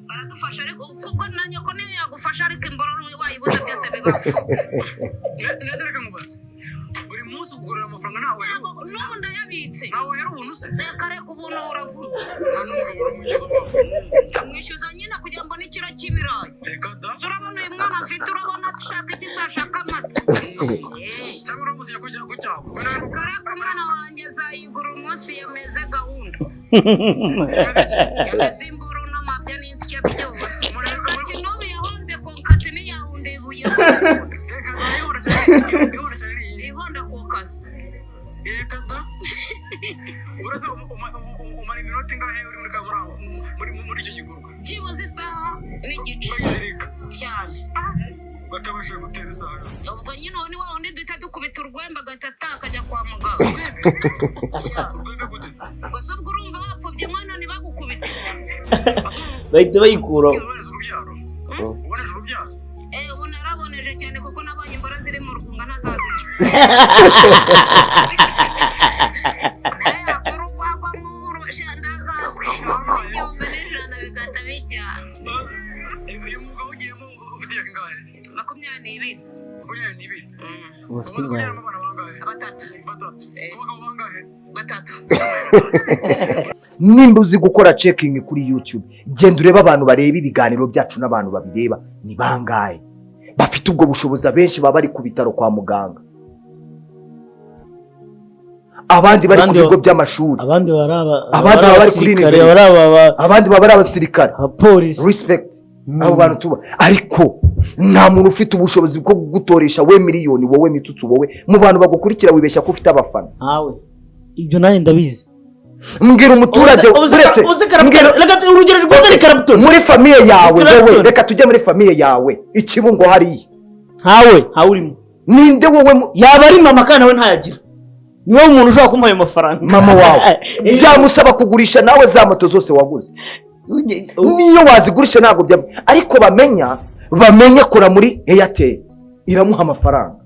baradufasha ariko kuko nanyo ko niyo yagufasha ariko imbororo wayibuze byose bibafu reka mubaze buri munsi ugurira amafaranga nawe n'ubu ndayabitse nawe rero ubuntu se reka reka ubuntu uravuga n'umugabo uramwishyuza amwishyuza nyine kugira ngo n'ikiro cy'ibirayi reka da urabona uyu mwana afite urabona dushaka iki se ashaka amata cyangwa uramusiye kujya ku cyabo reka umwana wanjye azayigura umunsi yameze gahunda yameze imburu n'amabya n'insya byose ati n'ubu yahonze ku kasi n'iyahunde ibuye ihonda ku kasi reka da uretse umara iminota ingahe uri muri kaburimbo muri icyo gikorwa byibuze isaha n'igice urayizirika cyane batabashije gutera isaha ubwo nyine uwo ni wa wundi duhita dukubita urwembe agatata akajya kwa muganga urwembe gutetse ubwo se ubwo urumva wapfubye umwana ntibagukubite bahita bayikura uboneza urubyaro uboneje urubyaro ubu naraboneje cyane kuko nabonye imboro ziri mu rwunga ntazaduca yakora urwagwa nk'urusha ndagazi igihumbi n'ijana bigahita bijyana uyu mwuga ugiyemo ufite imyaka ingahe 22 ufite imyaka batatu nimba uzi gukora checking kuri YouTube genda ureba abantu bareba ibiganiro byacu n'abantu babireba ni bangaye bafite ubwo bushobozi abenshi baba bari ku bitaro kwa muganga abandi bari ku bigo by'amashuri abandi bari kuri university abandi baba ari abasirikare police respect abo bantu tuba ariko nta muntu ufite ubushobozi bwo gutoresha we miliyoni wowe mitutsu wowe mu bantu bagukurikira wibeshya ko ufite abafana nawe ibyo naye ndabizi mbwira umuturage uretse urugero rwose ari karabutoni muri famiye yawe wowe reka tujye muri famiye yawe ikibungo hariya ntawe urimo ninde wowe yaba ari mama kandi nawe ntayagira niwe umuntu ushobora kumuha ayo mafaranga mama wawe byamusaba kugurisha nawe za moto zose waguze niyo wazigurisha ntabwo bya ariko bamenya kora muri Airtel iramuha amafaranga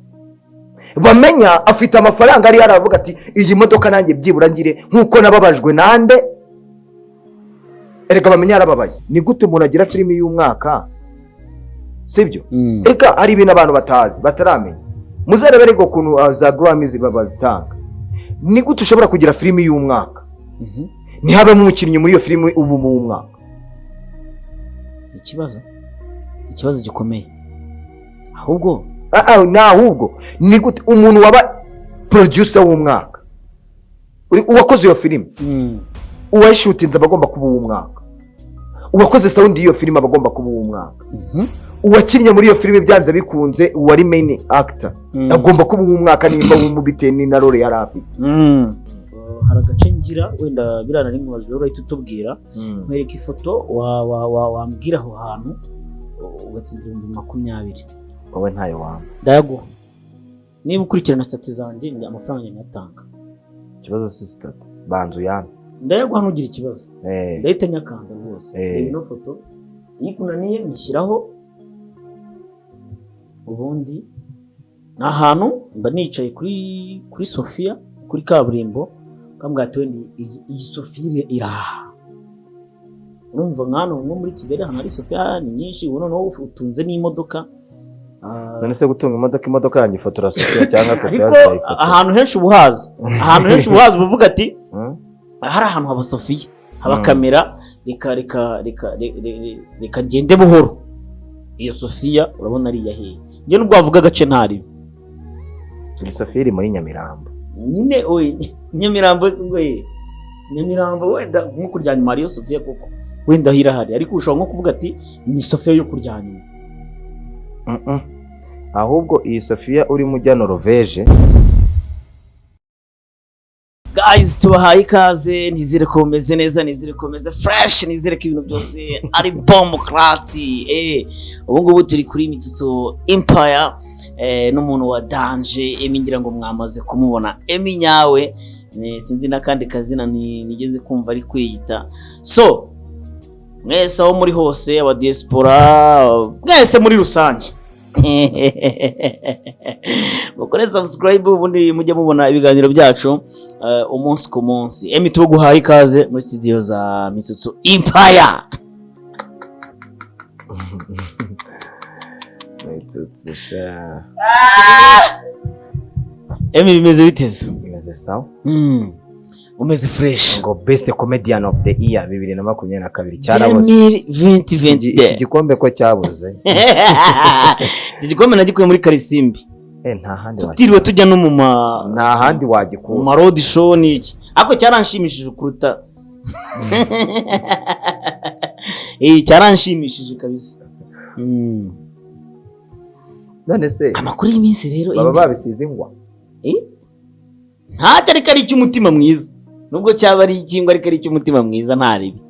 bamenya afite amafaranga ari aravuga ati iyi modoka nanjye byibura ngire nkuko nababajwe nande erega bamenya arababaye ni gute umuntu agira filimi y'umwaka sibyo erega ari ibintu abantu batazi bataramenya muzarebe rego kuntu za Grammys babazitanga ni gute ushobora kugira filimi y'umwaka ntihabe mu mukinnyi muri iyo filimi ubu mu mwaka ikibazo gikomeye ahubwo ni gute umuntu waba producer w'umwaka uwakoze iyo filimi uwayishutinze abagomba kuba uw'umwaka uwakoze sound y'iyo filimi abagomba kuba uw'umwaka uwakinnye muri iyo filimi byanze bikunze uwari main actor agomba kuba uw'umwaka nimba wumubiteni na role yari afite hari agace ngira wenda birana n'inkubazo rero uhita utubwira nkwereka ifoto wambwira aho hantu ugatsindira 20,000 wowe ntayo wamba ndayaguha niba ukurikirana stati zanjye njye amafaranga nyatanga ikibazo si stati banzu yana ndayaguha ntugire ikibazo ndahita nyakanda rwose reba ino foto yikunaniye nishyiraho ubundi ni ahantu mba nicaye kuri Sofia kuri kaburimbo kambwa ati iyi Sofia iraha urumva nkano nko muri Kigali hano ari Sofia ni nyinshi ubu noneho utunze n'imodoka none se gutunga imodoka yanjye ifotora Sofia cyangwa Sofia ariko ahantu henshi ubuhaza uvuga ati hari ahantu haba Sofia haba kamera reka ngende buhoro iyo Sofia urabona ari yahiye nge nubwo wavuga agace ntari Sofia iri muri Nyamirambo nyine oye Nyamirambo singoye Nyamirambo wenda nko kuryanya Mario Sofia koko wenda hirahari ariko ushobora nko kuvuga ati ni Sofia yo kuryanya ahubwo iyi Sofia uri mu jya Norvege guys tubahaye ikaze nizere ko meze neza nizere ko meze fresh nizere ko ibintu byose ari bomb klati ubu ngubu turi kuri Mitsutso Empire n'umuntu wa Danje ngira ngo mwamaze kumubona EMMY NYAWE sinzi nakandi kazina nigeze kumva ari kwiyita so mwese aho muri hose aba diaspora mwese muri rusange mukore subscribe ubundi mujye mubona ibiganiro byacu umunsi ku munsi EMMY tuguhaye ikaze muri studio za Mitsutso Empire Naitutsusha. Emi bimeze biteze. Bimeze sawa. Umeze fresh. Ngo best comedian of the year 2022 cyaraboze. 2020. Iki gikombe ko cyabuze. Iki gikombe nagikuye muri Karisimbi. Nta handi waje. Tutiriwe tujya no mu nta handi wagikura. Mu road show niki. Ako cyaranshimishije kuruta. Cyaranshimishije kabisa. None se amakuru y'iminsi rero baba babisize ingwa. Ntacyo ariko ari cy'umutima mwiza. Nubwo cyaba ari ikingo ariko ari cy'umutima mwiza ntaribi.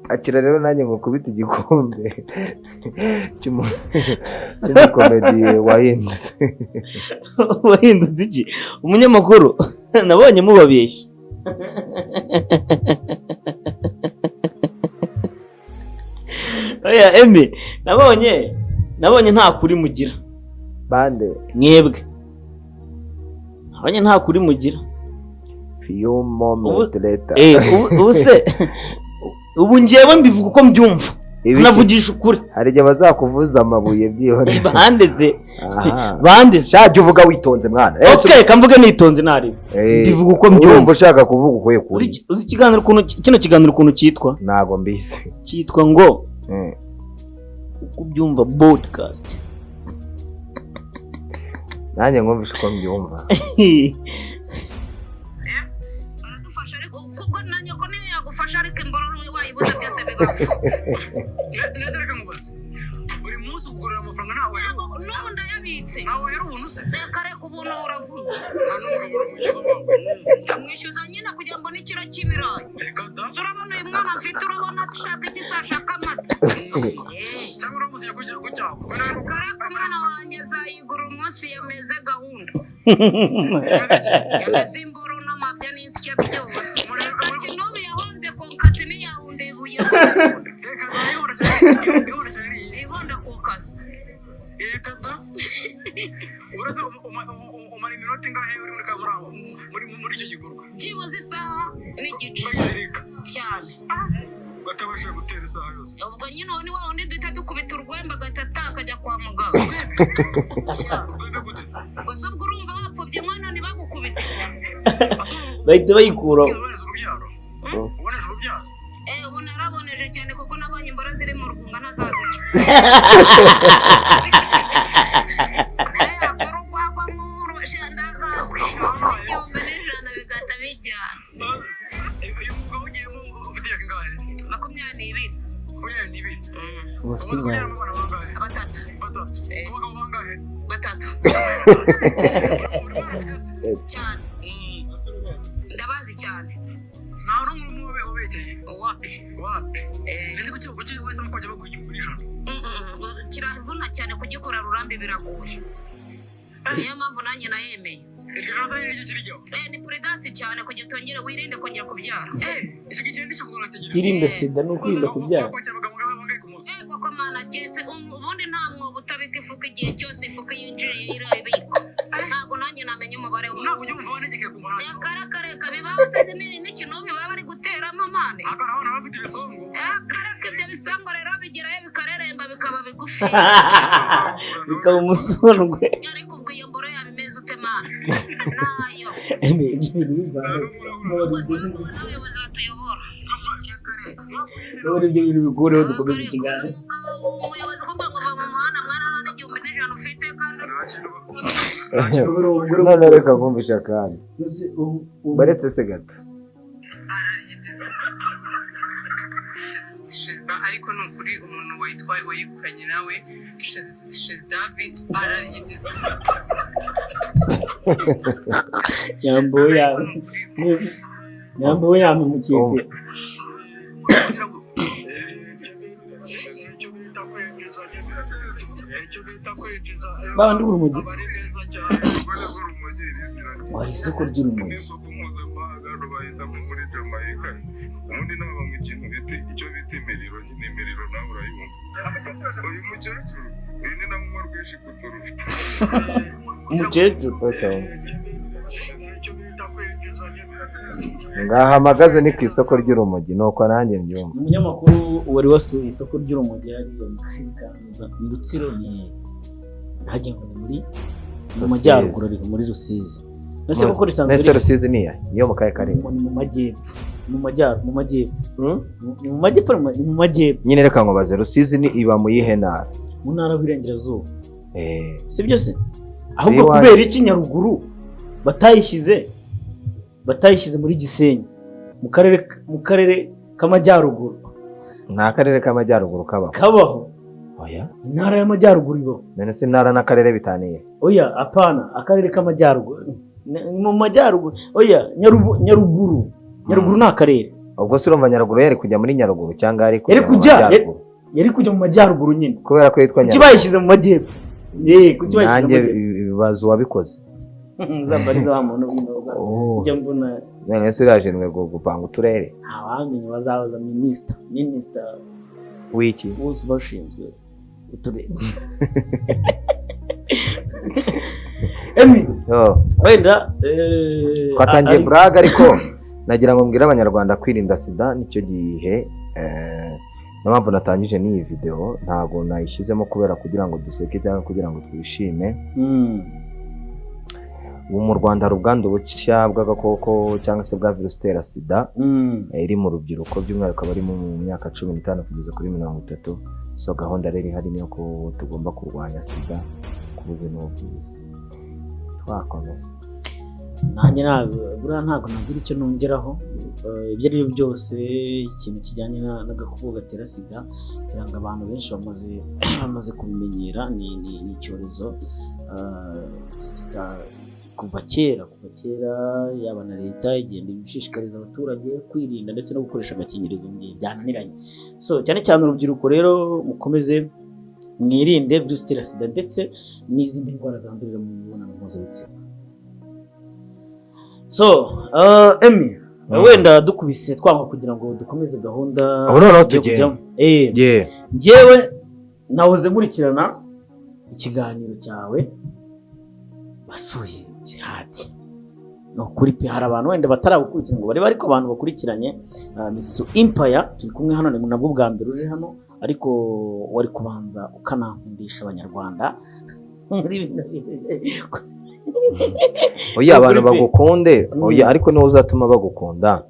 Akira rero nanjye ngo kubita igikombe cy'umukomedi wahindutse. Wahindutse iki? Umunyamakuru nabonye mubabeshye. Oya Emi nabonye nta kuri mugira. Bande mwebwe. Nabonye nta kuri mugira. Few moments later. Ubuse ubu ngiyewe mbivuga uko mbyumva. Navugisha ukuri. Hari igihe bazakuvuza amabuye byihore. Bandeze. Shajye uvuga witonze mwana. Okay, kamvuge nitonze nari. Mbivuga uko mbyumva. Ushaka kuvuga uko yekuri. Uzi ikiganiro kino kiganiro ukuntu cyitwa? Nago mbise. Cyitwa ngo uko byumva podcast. Nanjye ngumvisha uko mbyumva. Baradufasha ariko kuko nanjye ko niyo yagufasha ariko imbororo wayibuza byose bibafu. Nedereka ngubase. Buri munsi ukorera amafaranga nawe. N'ubu ndayabitse. Nawe yari ubuntu se. Kare kubona uravuga. Nta n'umugabo uramwishyuza wawe. Amwishyuza nyine kugira ngo n'ikiro cy'ibirayi. Reka da. Urabona uyu mwana afite urabona dushaka iki sashaka amata. Cyangwa uramusinya kujya ku cyabo. Kare ku mwana wanjye azayigura umunsi yameze gahunda. Yameze imburu n'amabya n'insya byose. Ati n'ubu yahonze ku kazi ntiyahunde ibuye. Reka da ihora cyane. Ihonda ku kazi. Reka da. Uretse umara iminota ingahe uri muri kamurabo muri icyo gikorwa? Byibuze isaha n'igice. Cyane. Batabasha gutera isaha yose. Ubwo nyine uwo ni wa wundi duhita dukubita urwembe agatata akajya kwa muganga. Urwembe gutetse. Gusa ubwo urumva wapfubye mwana ntibagukubite. Bahita bayikuraho. Uboneza urubyaro. Uboneza urubyaro. Ubu naraboneje cyane kuko nabonye imboro ziri mu rwunga ntazaduca. Akora urwagwa nk'urusha ndakazi. Igihumbi n'ijana bigahita bijyana. Uyu mugabo ugiyemo ufite imyaka ingahe? 22. 22. Ufite ingahe? Batatu. Abagabo bangahe? Batatu. Cyane. Ndabazi cyane. Nta n'umwe ubekeye. Wapi. Ese kuki wese mukajya baguha igihumbi n'ijana? Kiravuna cyane kugikora rurambi biragoye. Niyo mpamvu nanjye nayemeye. Iryo joro zanye n'icyo kirijyaho? Ni puridansi cyane kugira utongere wirinde kongera kubyara. Icyo gikindi cyo kugura tegereza. Tirinde sida no kwirinda kubyara. Koko mana ketse ubundi nta mwobo utabika ifuka igihe cyose ifuka yinjiriye irabika. Ntabwo nanjye namenye umubare wawe. Ntabwo ujya umva wanegeka ku muhanda. Kareka bibabaza n'ikintu baba bari guteramo amane. Akarabona bafite ibisongo. Kareka ibyo bisongo rero bigerayo bikareremba bikaba bigufi. Bikaba umusundwe. Ariko ubwo iyo mboro yaba imeze ute mana? Nayo. N'abayobozi batuyobora. Ibyo bintu bigureho dukomeza ikiganiro. Umuyobozi kuvuga ngo va mu muhanda mwana n'igihumbi n'ijana ufite kandi none reka nkumvisha kandi baretse se gato. ariko ni ukuri umuntu wayikukanye nawe Shezdavi arayigize. Nyambo yame mu kipe. Bandi urumogi. Wari isoko ry'urumogi. Ubundi naba mu kintu bita icyo bita imiriro nawe urayibona. Uyu mukecuru uyu ni na mumwe rwinshi kuturusha. Umukecuru Icyo bita kwinjiza ngahamagaze ni ku isoko ry'urumogi nuko nanjye mbyumva. Umunyamakuru wari wasuye isoko ry'urumogi ari mu Kanza ni Rutsiro ni hagiye ngo ni muri mu majyaruguru ari muri Rusizi. Nese kuko risanzwe Nese Rusizi niyo mu kaye karere. Ni mu majyepfo. Mu majyepfo. Mu majyepfo. Nyine reka nkubaze Rusizi ni iba mu yihe ntara? Mu ntara y'Iburengerazuba. Sibyo se? Ahubwo kubera iki Nyaruguru batayishyize muri Gisenyi mu karere k'amajyaruguru. Nta karere k'amajyaruguru kabaho. Oya, intara y'amajyaruguru ibaho. None se intara n'akarere bitaniye? Oya, apana, akarere k'amajyaruguru. Mu majyaruguru. Oya, Nyaruguru ni akarere. Ubwo se urumva Nyaruguru yari kujya muri Nyaruguru cyangwa ari yari kujya mu majyaruguru nyine. Kubera ko yitwa Nyaruguru. Kibayishyize mu majyepfo. Kuki bayishyize mu majyepfo? Ibibazo wabikoze. Zambariza wa muntu w'inoza. Njya mbona. None se urajinwe gupanga uturere. Ntawamenye bazabaza minisita wiki. Bose bashinzwe uturere. Wenda twatangiye buraga ariko nagira ngo mbwire abanyarwanda kwirinda sida nicyo gihe mpamvu natangije n'iyi video ntago nayishyizemo kubera kugira ngo duseke cyangwa kugira ngo twishime. Ubu mu Rwanda hari ubwandu bushya bw'agakoko cyangwa se bwa virusi itera sida iri mu rubyiruko by'umwihariko bari mu myaka 15 kugeza kuri 30. So gahunda rero ihari niyo ko tugomba kurwanya sida ku buzima bwiza. Twakomeye nanjye ntabwo nagira icyo nongeraho. Ibyo ari byo byose ikintu kijyanye n'agakoko gatera sida kiranga abantu benshi bamaze kubimenyera. Ni icyorezo kuva kera yaba na leta igenda ibishishikariza abaturage kwirinda ndetse no gukoresha agakingirizo mu gihe byananiranye. So cyane cyane urubyiruko rero mukomeze mwirinde virusi itera sida ndetse n'izindi ndwara zandurira mu mibonano mpuzabitsina. So Emmy wenda dukubise twanga kugira ngo dukomeze gahunda. Noneho tugenda. Njyewe nahoze nkurikirana ikiganiro cyawe basuye jihadi. No kuri pe hari abantu wenda bataragukurikira ngo bari ariko abantu bakurikiranye Mr. Empire turi kumwe hano ni nabwo bwa mbere uje hano ariko wari kubanza ukanankundisha abanyarwanda muri oya abantu bagukunde oya ariko niwe uzatuma bagukunda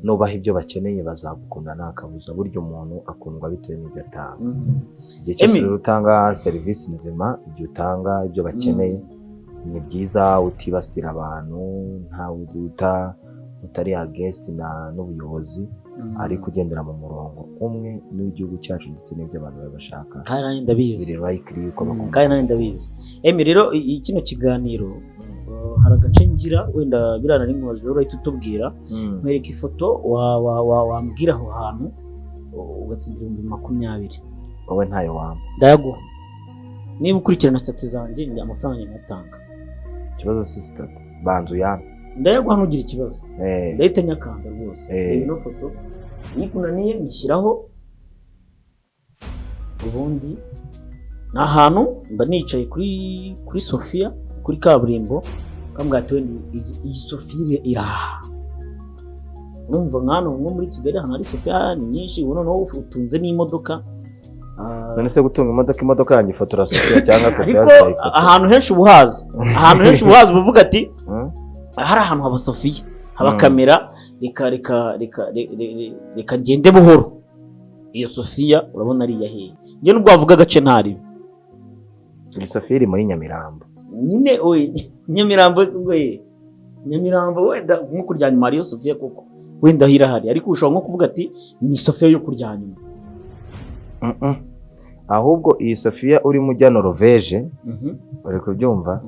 nubaha ibyo bakeneye bazagukunda nakabuza buryo umuntu akundwa bitewe n'ibyo atanga. Igihe cyose utanga serivisi nzima ibyo utanga ibyo bakeneye ni byiza utibasira abantu ntawe utari against n'ubuyobozi ariko ugendera mu murongo umwe n'igihugu cyacu ndetse n'ibyo abantu bashaka. Kandi nanjye ndabizi. Kandi nanjye ndabizi. Emmy rero kino kiganiro hari agace ngira wenda birana n'imwaje urahita utubwira mwereka ifoto wambwira aho hantu ugatsindira 2020. Wowe ntayo wamba. Ndayaguha. Niba ukurikirana stats zanjye njye amafaranga nyatanga. Ikibazo si stat. Banzu yana. Ndayaguha ntugira ikibazo. Ndahita nyakanda rwose. Ino foto nikunaniye nishyiraho ubundi na ahantu mba nicaye kuri Sofia kuri kaburimbo kambwate wenda iyi Sofia iraha. Urumva nkano nko muri Kigali hano hari Sofia ni nyinshi ubu noneho utunze n'imodoka. None se gutunga imodoka yanjye fotora Sofia cyangwa Sofia ahantu henshi ubuhaza uvuga ati hari ahantu haba Sofia haba kamera reka ngende buhoro. Iyo Sofia urabona ari yahe nge nubwo wavuga gace ntari Sofia iri muri Nyamirambo nyine oye Nyamirambo Nyamirambo wenda nko kuryanya Mario Sofia koko wenda hirahari ariko ushobora nko kuvuga ati ni Sofia yo kuryanya. Ahubwo iyi Sofia uri mujya Norvege uri kubyumva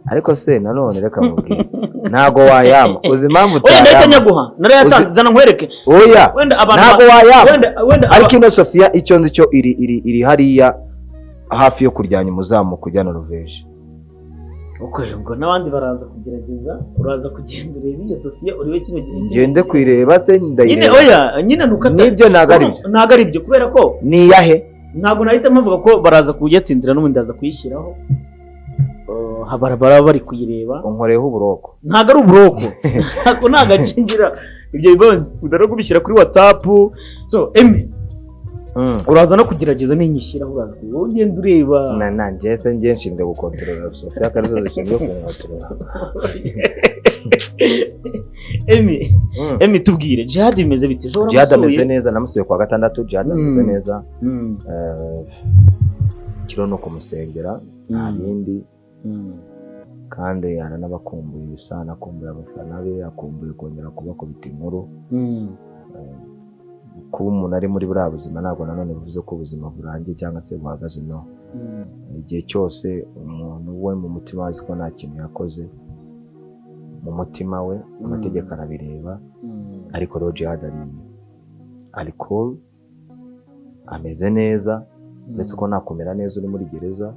ariko se nanone reka mubwire ntago wayama uzi impamvu utayama wenda nyaguha narayatanzana nkwereke oya ntago wayama ariko ino Sofia icyo nzi cyo iri hariya hafi yo kuryanya umuzamu kujya Norvege. Ubwo nabandi baraza kugerageza uraza kugenda ureba iyo Sofia uriwe kino gihe ngende kwireba se ndayireba nyine oya nyine nukata nibyo ntago ari byo kubera ko ni yahe ntago nahita mpavuga ko baraza kuyatsindira n'ubundi ndaza kuyishyiraho habara bari kuyireba unkoreho uburoko ntago ari uburoko ntago nagacingira ibyo bibazo udara kubishyira kuri WhatsApp. So Emmy uraza no kugerageza n'inyishyira uraza wowe ugenda ureba nanjye se njye nshinzwe gukontorora Sophia Karizo zishinzwe kunkontorora. Emmy tubwire Jihad imeze bite? Jihad ameze neza, namusuye kwa gatandatu. Jihad ameze neza, kiro no kumusengera nta bindi, kandi aranabakumbuye bisana, akumbuye abafana be, akumbuye kongera kubakubita inkuru. Kuba umuntu ari muri buriya buzima ntabwo nanone bivuze ko ubuzima burangiye cyangwa se buhagaze, no. Igihe cyose umuntu we mu mutima azi ko nta kintu yakoze mu mutima we, amategeko arabireba. Ariko rero Jihad ari cool, ameze neza, ndetse ko nakomera neza uri muri gereza.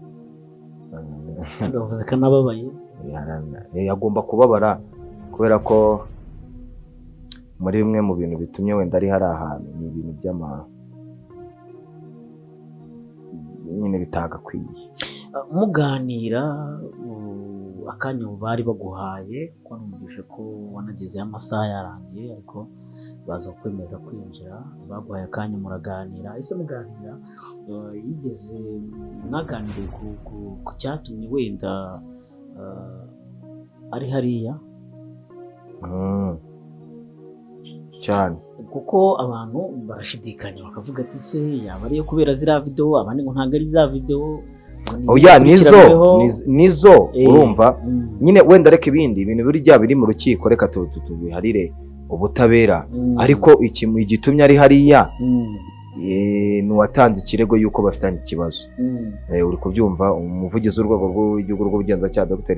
Bavuze ko nababaye, agomba kubabara kubera ko muri bimwe mu bintu bitumye wenda ari hari ahantu ni ibintu nyine bitagakwiye. Muganira akanya bari baguhaye ko numvise ko wanagezeho amasaha yarangiye, ariko baza kwemerera kwinjira, baguhaye akanya muraganira. Ese muganira yigeze mwaganiriye ku cyatumye wenda ari hariya cyane? Kuko abantu barashidikanya bakavuga ati se yaba ariyo kubera ziriya video, abandi ngo ntabwo ari za video. Oya, nizo urumva nyine, wenda reka ibindi bintu biri mu rukiko reka tubiharire ubutabera. Ariko igitumye ari hariya n'uwatanze ikirego yuko bafitanye ikibazo. Uri kubyumva, umuvugizi w'urwego rw'igihugu rw'ubugenzacyaha Dr.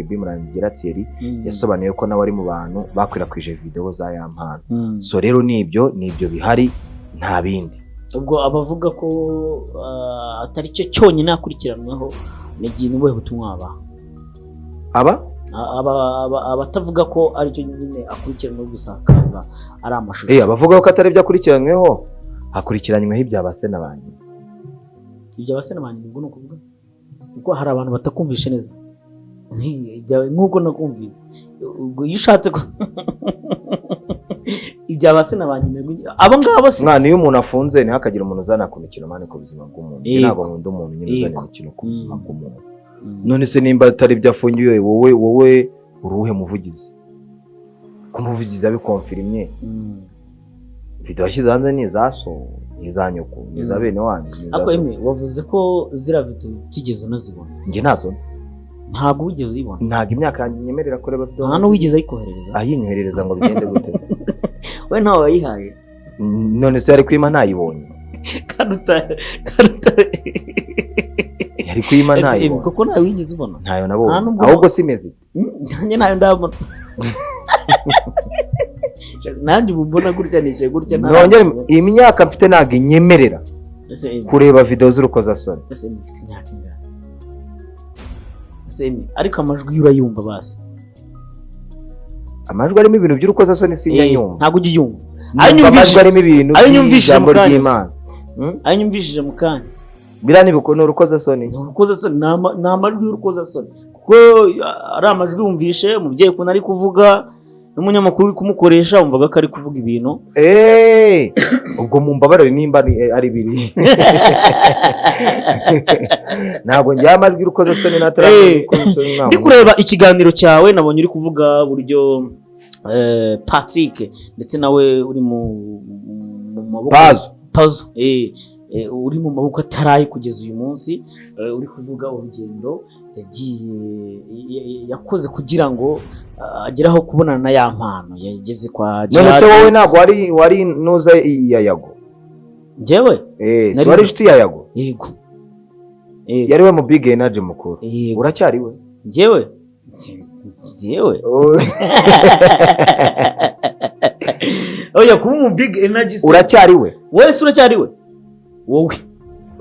Thierry yasobanuye ko nawe ari mu bantu bakwirakwije video za ya mpano. So rero nibyo bihari, nta bindi. Ubwo abavuga ko atari cyo cyonyine akurikiranweho, nigiye n'ubuhe butumwa abatavuga ko ari cyo nyine akurikiranweho gusakaza ari amashusho. Abavuga ko atari byo akurikiranweho, akurikiranyweho ibya basena banyu. Ibya basena banyu ngo nukuvuga kuko hari abantu batakumvishe neza, nk'uko nakumvise. Ubwo iyo ushatse ko ibya basena banyu abo ngabo se mwana, iyo umuntu afunze ni hakagira umuntu uzana ku mikino mane ku buzima bw'umuntu. Ntabwo nkunda umuntu nyine uzana imikino ku buzima bw'umuntu. None se nimba atari byo afungiwe, wowe uruhe muvugizi? Ku muvugizi abikonfirimye, video yashyize hanze ni izaso, ni iza nyoko, ni iza bene wanyu. Ako Emmy wavuze ko zira video utigeze unazibona. Njye nazo ntabwo wigeze uyibona? Ntabwo imyaka yanjye nyemerera kureba video. Nta n'uwigeze ayikoherereza? Ayinyoherereza ngo bigende gute? We ntawe wayihaye? None se yari kwima ntayibonye? Yari kwima ntayibonye kuko nawe wigeze ubona? Ntayo nabonye, ahubwo simeze. Nanjye ntayo ndabona. Nanjye mbona gutya nije gutya. Nongere imyaka mfite ntabwo inyemerera kureba video z'urukozasoni. Ese mfite imyaka ingana? Ariko amajwi urayumva basi? Amajwi arimo ibintu by'urukozasoni sinyanyumva. Ntabwo ujye yumva? Amajwi arimo ibintu by'ijambo ry'Imana. Anyumvishije mu kanya. Bira nibiko no urukozasoni. Urukozasoni ni amajwi y'urukozasoni. Kuko ari amajwi wumvishe umubyeyi ko nari kuvuga, n'umunyamakuru uri kumukoresha umvaga ko ari kuvuga ibintu. Ubwo mumbabarire nimba ari biri. Ntabwo njya amajwi y'urukozasoni nataravuga urukozasoni ntabwo. Ndi kureba ikiganiro cyawe nabonye uri kuvuga buryo Patrick ndetse nawe uri mu maboko Pazo uri mu maboko ataraye kugeza uyu munsi, uri kuvuga urugendo yakoze kugira ngo ageraho kubonana na ya mpano yageze kwa Jihad. None se wowe ntabwo wari nuza ya Yago? Njyewe wari inshuti ya Yago? Yego. Yari we mu big energy mukuru. Uracyari we? Njyewe oya kuba mu big energy uracyari we? Wowe se uracyari we? Wowe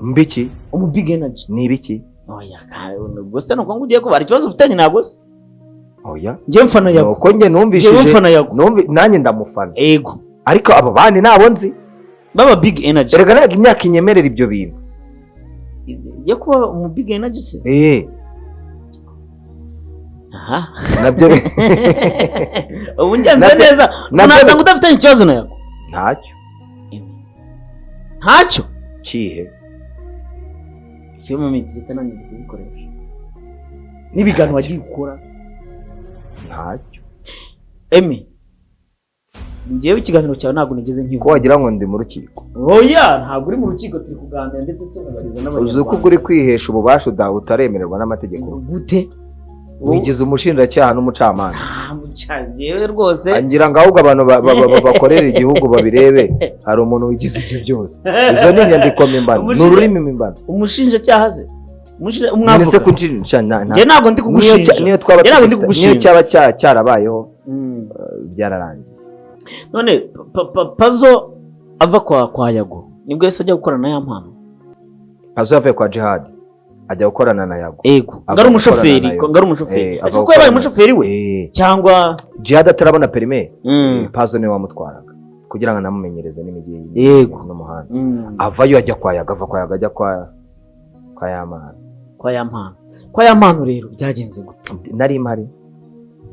mbiki mu big energy ni ibiki? Oya gusa nuko ngugiye ko bari kibazo ufitanye ntabwo se? Oya njye mfana Yago. Nuko njye numvishije nanjye ndamufana. Yego. Ariko abo bandi nabo nzi baba big energy. Erega ntabwo imyaka inyemerera ibyo bintu. Ye kuba mu big energy se? aha nabyo ubu ngenze neza unaza ngo udafite ikibazo na yago ntacyo cihe filime mitirita nangize kuzikoresha n'ibigano wagiye gukora ntacyo Emmy njyewe ikiganiro cyawe ntabwo nigeze nkivuga ko wagira ngo ndi mu rukiko oya ntabwo uri mu rukiko turi kuganira ndetse tunabariza uzi ko uri kwihesha ububasha utaremererwa n'amategeko gute wigize umushinjacyaha n'umucamanza njyewe rwose ngira ngo ahubwo abantu bakorera igihugu babirebe hari umuntu wigize ibyo byose izo ni inyandiko mpimbano ni ururimi mpimbano umushinjacyaha se umwavoka njye ntabwo ndi kugushinja niyo cyaba cyarabayeho byararangiye none Pazo ava kwa Yago nibwo yese ajya gukorana na ya mpano Pazo yavuye kwa Jihad ajya gukorana na Yago ego ngari umushoferi ese ko yabaye umushoferi we cyangwa Jihad atarabona perime Pazo niwe wamutwaraga kugira ngo anamumenyereze n'imigi yego n'umuhanda avayo ajya kwa Yago ava kwa Yago ajya kwa ya mpano rero byagenze gute nari mpari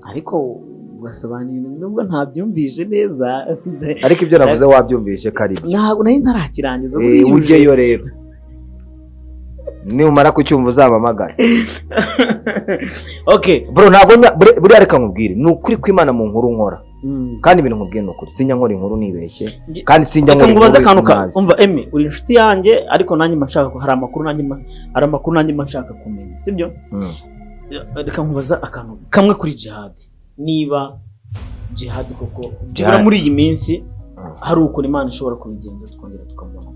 ariko basobanira nubwo ntabyumvise neza ariko ibyo navuze wabyumvise kari ntabwo nari ntarakirangiza ujyeyo rero nimara kucyumva uzabamagara okay bro ntabwo buriya reka nkubwire ni ukuri kw'Imana mu nkuru nkora kandi ibintu nkubwiye ni ukuri sinjya nkora inkuru nibeshye kandi sinjya nkora inkuru ngubaza kanuka umva Emmy uri inshuti yanjye ariko nanjye mashaka ko hari amakuru nanjye mashaka kumenya sibyo reka nkubaza akantu kamwe kuri Jihad niba Jihad koko muri iyi minsi hari uko Imana ishobora kubigenza tukongera tukamubona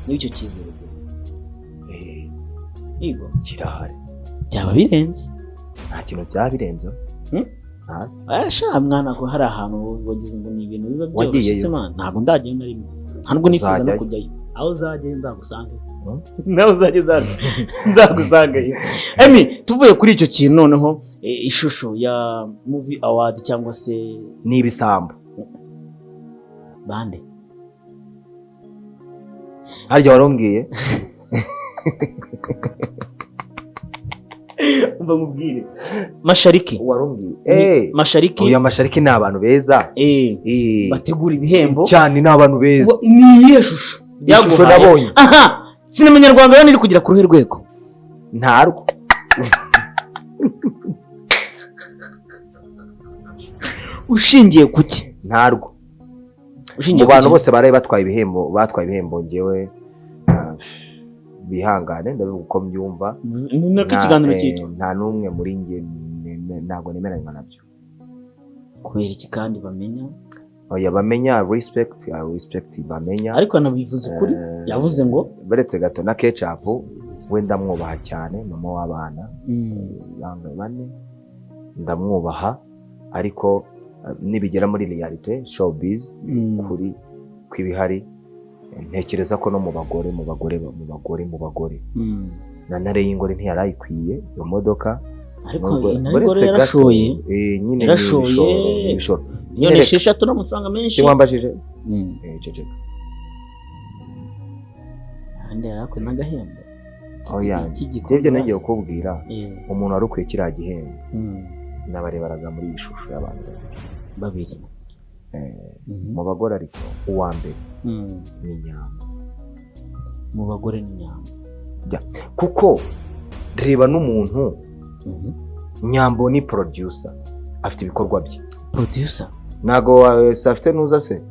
n'icyo cyizere yego kirahari byaba birenze nta kintu byabirenze asha mwana ko hari ahantu wagize ngo ni ibintu biba byoroshye man ntabwo ndagenda rimwe ntabwo nifuza no kujyayo aho uzajye nzagusanga nawe uzajye nzagusanga Emmy tuvuye kuri icyo kintu noneho ishusho ya movie award cyangwa se n'ibisambo bande harya warumbwiye umva mubwire Mashariki warumbwiye Mashariki oya Mashariki ni abantu beza bategura ibihembo cyane ni abantu beza ni iyihe shusho ishusho nabonye aha sinema nyarwanda rero iri kugera ku ruhe rwego ntarwo ushingiye kuki ntarwo mu bantu bose baraye batwaye ibihembo ngewe bihangane ndabivuga uko mbyumva nta n'umwe muri nge ntabwo nemeranywa nabyo kubera iki kandi bamenya oya bamenya respect bamenya ariko anabivuze ukuri yavuze ngo beretse gato na Ketchup we ndamwubaha cyane mama w'abana bane ndamwubaha ariko nibigera muri realite showbiz kuri kwibihari ntekereza ko no mu bagore na ntare y'ingore ntiyarayikwiye iyo modoka ariko intare yarashoye nyine ibishoro miliyoni 6 n'amafaranga menshi wambajije ceceka ande yarako n'agahembo oya ibyo nagiye kukubwira umuntu wari ukwiye kiriya gihembo nabarebaraga muri iyi shusho y'abantu babiri mu bagore ariko uwa mbere ni Nyambo mu bagore ni Nyambo kuko reba n'umuntu Nyambo ni producer afite ibikorwa bye producer nago afite nuza se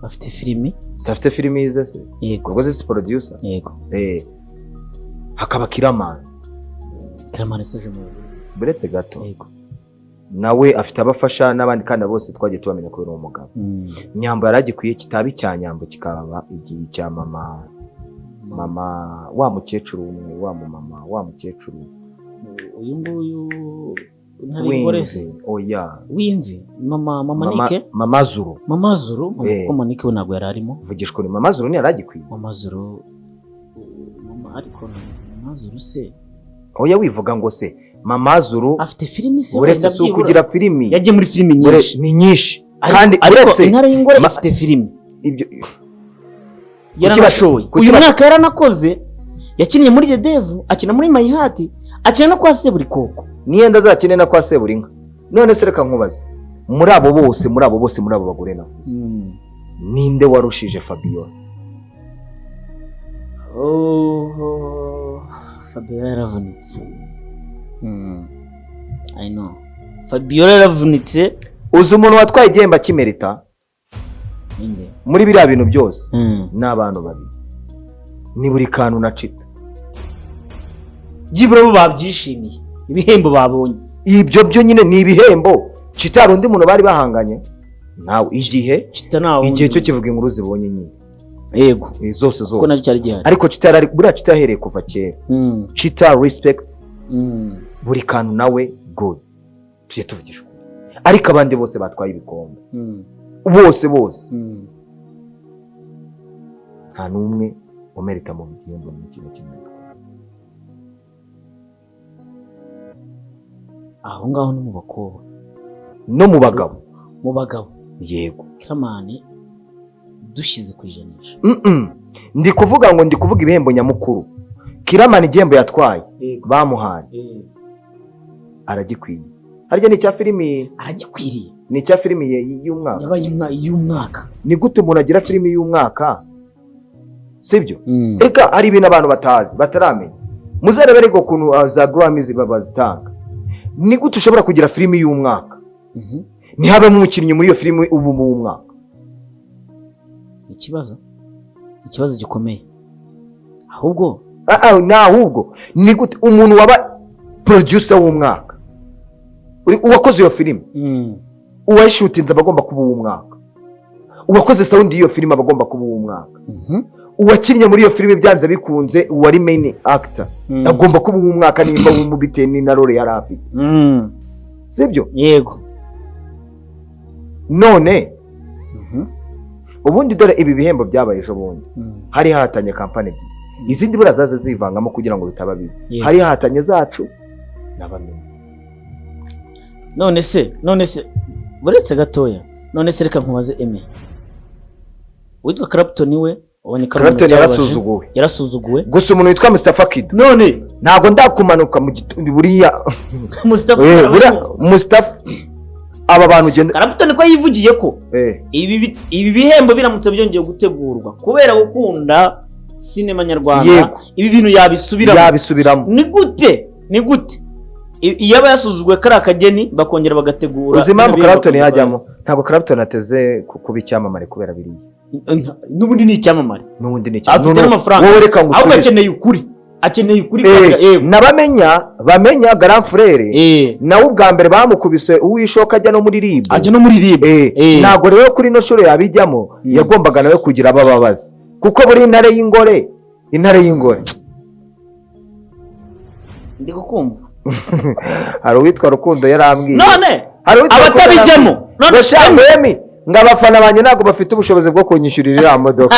afite filimi afite filimi ize se yego ubwo se producer yego hakaba Kiramani seje mu buretse gato yego nawe afite abafasha n'abandi kandi bose twagiye tubamenya ko ari umugabo Nyambo yaragikwiye kitabi cya Nyambo kikaba igihe cya mama wa mukecuru umwe wa mukecuru uyu nguyu ntari ngorese oya wimvi mama Nike mama Zuru ko Manike we ntabwo yararimo vugishwe ni mama Zuru ni yaragikwiye mama Zuru ariko mama Zuru se oya wivuga ngo se mama Zuru afite filimi se uretse so kugira filimi yagiye muri filimi nyinshi ni nyinshi kandi uretse intare y'ingore afite filimi ibyo yarashoye uyu mwaka yaranakoze yakiniye muri The Devil, akina muri My Heart, akina no kwa Seburikoko. Niyenda azakine na kwa Seburinka. None se reka nkubaze, muri abo bose muri abo bagore navuze, ninde warushije Fabiola? Fabiola yaravunitse. I know. Fabiola yaravunitse. Uzi umuntu watwaye igihembo kimerita Ninde? muri biriya bintu byose n'abantu babiri, ni buri kantu na Chita. Byibura bo babyishimiye ibihembo babonye. Ibyo byo nyine ni ibihembo. Chita hari undi muntu bari bahanganye nawe igihe Chita nawe igihe cyo kivuga inkuru zibonye nyine. Yego Zose ko nabyo cyari gihari. Ariko Chita ari buriya Chita yahereye kuva kera. Chita respect. Buri kantu nawe good. Tujye tuvugishwa. Ariko abandi bose batwaye ibikombe. Bose nta numwe umerita mu bihembo n'ikintu kimwe. Aho ngaho no mu bakobwa no mu bagabo. Mu bagabo yego Kiramani dushize kwijanisha. Ndi kuvuga ibihembo nyamukuru. Kiramani igihembo yatwaye bamuhaye aragikwiye. Harya ni cya filimi aragikwiriye. Ni cya filimi y'umwaka. Yabaye y'umwaka. Ni gute umuntu agira filimi y'umwaka? Sibyo? Eka hari ibintu abantu batazi bataramenya. Muzarebe rego kuntu za Grammys babazitanga. Ni gute ushobora kugira filimi y'umwaka? Ni habe mu mukinnyi muri iyo filimi ubu mu mwaka. Ikibazo gikomeye. Ahubwo ahubwo ni gute umuntu waba producer w'umwaka, uwakoze iyo filimi, uwayishutinze abagomba kuba uw'umwaka, uwakoze sound y'iyo filimi abagomba kuba uw'umwaka, uwakinnye muri iyo filimi byanze bikunze uwari main actor agomba kuba uw'umwaka nimba w'umubiteni na role yari afite. Sibyo? Yego. None ubundi dore ibi bihembo byabaye ejo bundi hari hatanye kampani ebyiri, izindi burazaze zivangamo kugira ngo bitaba bibi. Hari hatanye zacu n'abamenye. None se buretse gatoya, none se reka nkubaze Emmy, witwa Clapton we ubonye Clapton yarasuzuguwe gusa umuntu witwa Mustafa Kid none ntago ndakumanuka mu gitundi buriya Mustafa aba bantu ugenda Clapton ko yivugiye ko ibi bihembo biramutse byongeye gutegurwa kubera gukunda sinema nyarwanda ibi bintu yabisubiramo. Ni gute iyaba yasuzugwe kari akageni bakongera bagategura. Uzima mu Clapton yajyamo ntabwo Clapton ateze kuba icyamamare kubera biriya. N'ubundi ni icyamamare. Afite n'amafaranga. Wowe reka ngusubize. Ahubwo akeneye ukuri. Nabamenya Grand Frere nawe ubwa mbere bamukubise uwishoka ajya no muri RIB. Ntabwo rero kuri no shuro yabijyamo yagombaga nawe kugira abababaza kuko buri intare y'ingore ndi kukumva. Hari uwitwa Rukundo yarambwiye none abatabijyamo none ngabafana banje ntago bafite ubushobozi bwo kunyishyurira iriya modoka.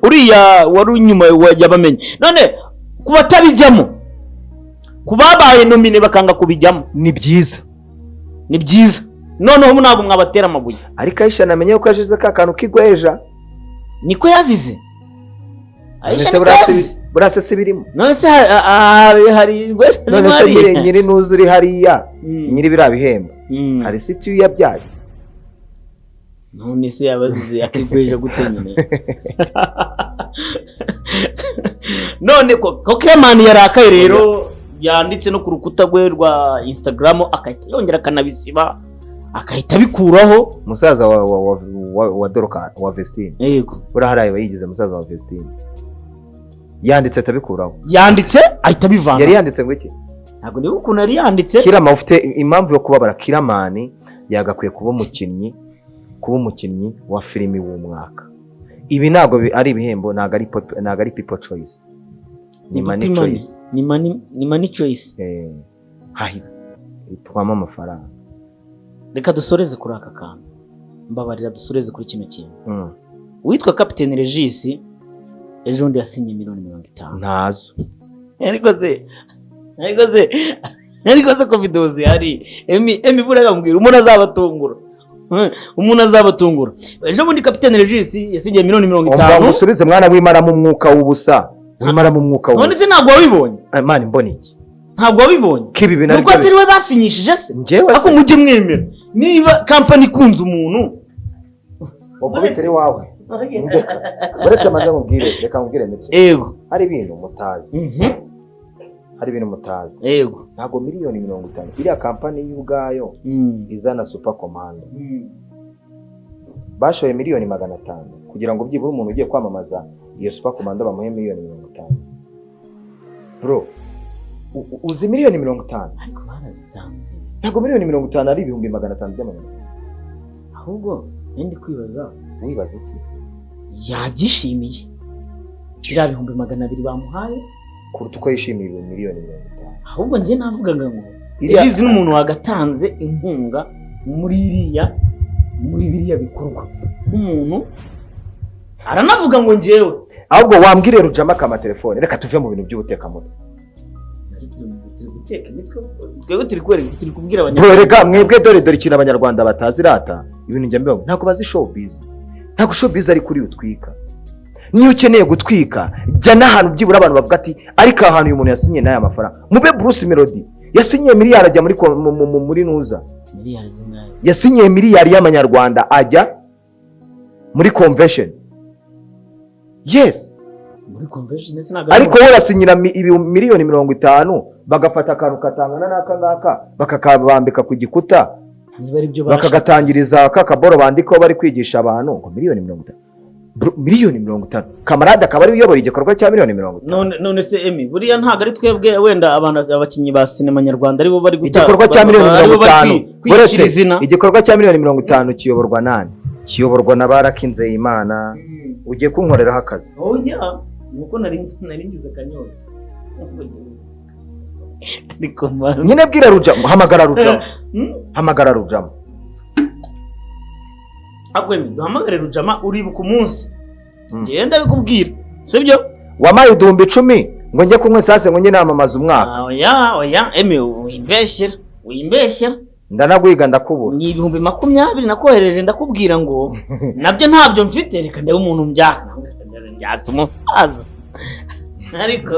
Uriya wari unyuma yabamenye none kubatabijyamo kubabaye nomine bakanga kubijyamo ni byiza noneho ntabwo mwabatera amabuye. Ariko Aisha namenye ko yajize ka kantu kigweja niko yazize. Aisha burase se birimo none se hari igweja none se nyiri nuzuri hariya nyiri bira bihembo hari siti yabyaye none se yabazize akigweje gutenyene. None ko Clement yarakaye rero yanditse no ku rukuta rwe rwa Instagram akahita yongera kanabisiba akahita bikuraho. Musaza wa Doroka wa Vestine yego uraharaye bayigize musaza wa Vestine yanditse atabikuraho yanditse ahita bivanga. Yari yanditse ngo iki ntabwo niba ukuntu ari yanditse Kirama ufite impamvu yo kubabara. Kiramani yagakwiye kuba umukinnyi wa filimi w'umwaka. Ibi ntabwo ari ibihembo, ntabwo ari people choice, ni money choice. Ni money choice. Hahi twama amafaranga. Reka dusoreze kuri aka kantu, mbabarira dusoreze kuri kino kintu. Witwa Captain Regis ejo ndi yasinye $50,000 ntazo. Ariko se Covidozi hari Emmy buraga mbwira umuntu azabatungura ejo bundi Captain Regis yasinye $50,000. Musubize mwana w'Imana mu mwuka w'ubusa wimara mu mwuka none wose se ntabwo wabibonye mani mbona iki ntabwo wabibonye kibi bintu nuko atari we basinyishije se njyewe ako mujye mwemera niba kampani ikunze umuntu wakubitire wawe uretse amaze nkubwire reka nkubwire mitso ego hari ibintu mutazi hari ibintu mutazi ego ntabwo miliyoni 50 iriya kampani y'ubwayo izana super commando bashoye miliyoni 500 kugira ngo byibura umuntu ugiye kwamamaza iyo super commando bamuhe miliyoni 50 bro uzi miliyoni 50 ariko barazitanze ntabwo miliyoni 50 ari ibihumbi 500 by'amanyarwanda ahubwo ndi kwibaza wibaza iki yabyishimiye iriya bihumbi 200 bamuhaye kuruta uko yishimiye miliyoni 50 ahubwo njye navugaga ngo izi n'umuntu wagatanze inkunga muri biriya bikorwa nk'umuntu aranavuga ngo njyewe ahubwo wambwire Rujama kama telefone reka tuve mu bintu by'ubutekamutwe twebwe turi kubwira abanyarwanda rega mwebwe dore ikintu abanyarwanda batazi rata ibintu njya mbona ntabwo bazi showbiz ntabwo showbiz ari kuri utwika niyo ukeneye gutwika jya n'ahantu byibura abantu bavuga ati ariko ahantu uyu muntu yasinyiye n'aya mafaranga mube Bruce Melody yasinyiye miliyari ajya muri nuza yasinyiye miliyari y'amanyarwanda ajya muri convention yes muri convention ariko we yasinyira miliyoni 50 bagafata akantu katangana n'aka ngaka bakakabambika ku gikuta bakagatangiriza kakaboro bandikaho bari kwigisha abantu ngo miliyoni 50 kamarade akaba ari uyobora igikorwa cya miliyoni 50 none se Emmy buriya ntago ari twebwe wenda abakinnyi ba sinema nyarwanda aribo bari gutanga igikorwa cya miliyoni 50 uretse igikorwa cya miliyoni 50 kiyoborwa nani kiyoborwa na barakinze Imana ugiye kunkoreraho akazi oya nuko nari ngize akanyota ariko nyine bwira Rujama hamagara Rujama Agwemi duhamagare Rujama uribuka umunsi ngenda bikubwira sibyo wamaye 10,000 ngo njye kunywe sase ngo njye namamaza umwaka oya Emmy wimbeshyera ndanagwiga ndakubura ni 20,000 nakohereje ndakubwira ngo nabyo ntabyo mfite reka ndebe umuntu mbyaka byatse umusaza ariko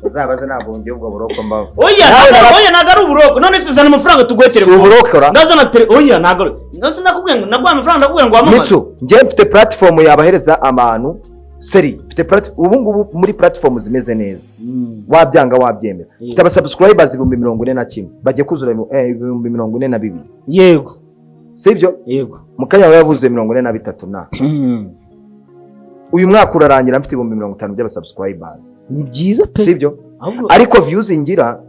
zabaze ntabwo ngiye ubwo buroko mbaho oya nagari uburoko none se zana amafaranga tugoye telefone uburokora ndazana oya nagari nose ndakubwiye ngo nabwo amafaranga ndakubwiye ngo wamamaze Mitsu ngiye mfite platform yabahereza abantu seri mfite ubu ngubu muri platform zimeze neza wabyanga wabyemera mfite aba subscribers 41 bagiye kuzura 42 yego sibyo yego mukanya yavuze 43 na uyu mwaka urarangira mfite 50 by'aba subscribers ni byiza pe sibyo ariko views ngira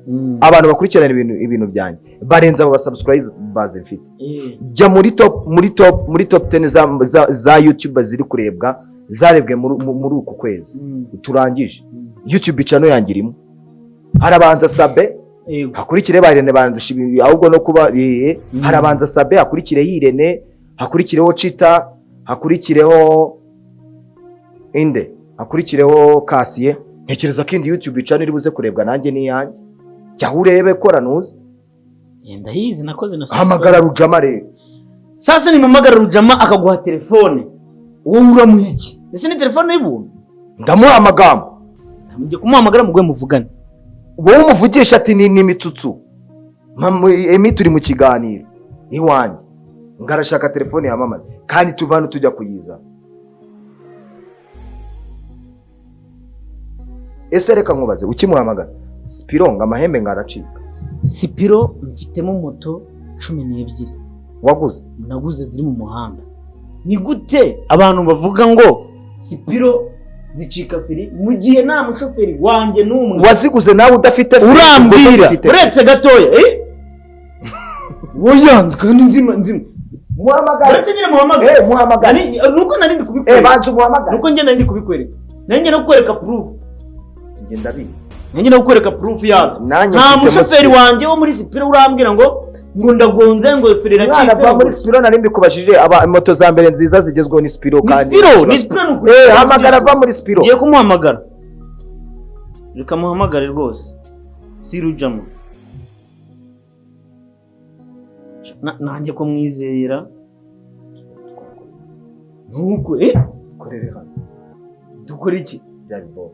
abantu bakurikirana ibintu byanjye barenza abo subscribers mfite jya muri top 10 za YouTube ziri kurebwa zarebwe muri uku kwezi turangije YouTube channel yangirimo harabanza Sabe hakurikire Irene bandushibi ahubwo no kuba harabanza Sabe hakurikire Irene hakurikireho Chita hakurikireho inde hakurikireho Kasiye ntekereza ko indi YouTube channel iri buze kurebwa nanjye ni yanjye jya urebe kora nuzi yenda hizi nakoze na hamagara Rujama rero sasa ni mamagara Rujama akaguha telefone wowe uramuha iki ese ni telefone y'ubuntu ndamuha amagambo ndamujye kumuhamagara mugwe muvugane wowe umuvugisha ati ni mitsutsu Emmy turi mu kiganiro iwanjye ngarashaka telefone yamamaza kandi tuvana tujya kuyiza ese reka nkubaze ukimuhamagara Spiro ngo amahembe ngaracika Spiro mfitemo moto 12 naguze ziri mu muhanda ni gute abantu bavuga ngo Spiro zicika firi mu gihe nta mushoferi wanjye n'umwe waziguze nawe udafite urambwira uretse gatoya woyanze kandi nzima muhamagara uretse nyine muhamagara muhamagara nuko nari ndi kubikwereka banze muhamagara nuko ngenda ndi kubikwereka nanjye no kwereka proof ngenda bizi nanjye no kwereka proof yawe nta mushoferi wanjye wo muri Spiro urambwira ngo ndagonze ngo ferera cyize mwana muri Spiro nari mbikubashije aba moto za mbere nziza zigezweho ni Spiro kandi ni Spiro hamagara va muri Spiro ngiye kumuhamagara reka muhamagare rwose si Rujama nanjye ko mwizera nuko korere hano dukora iki byari bo.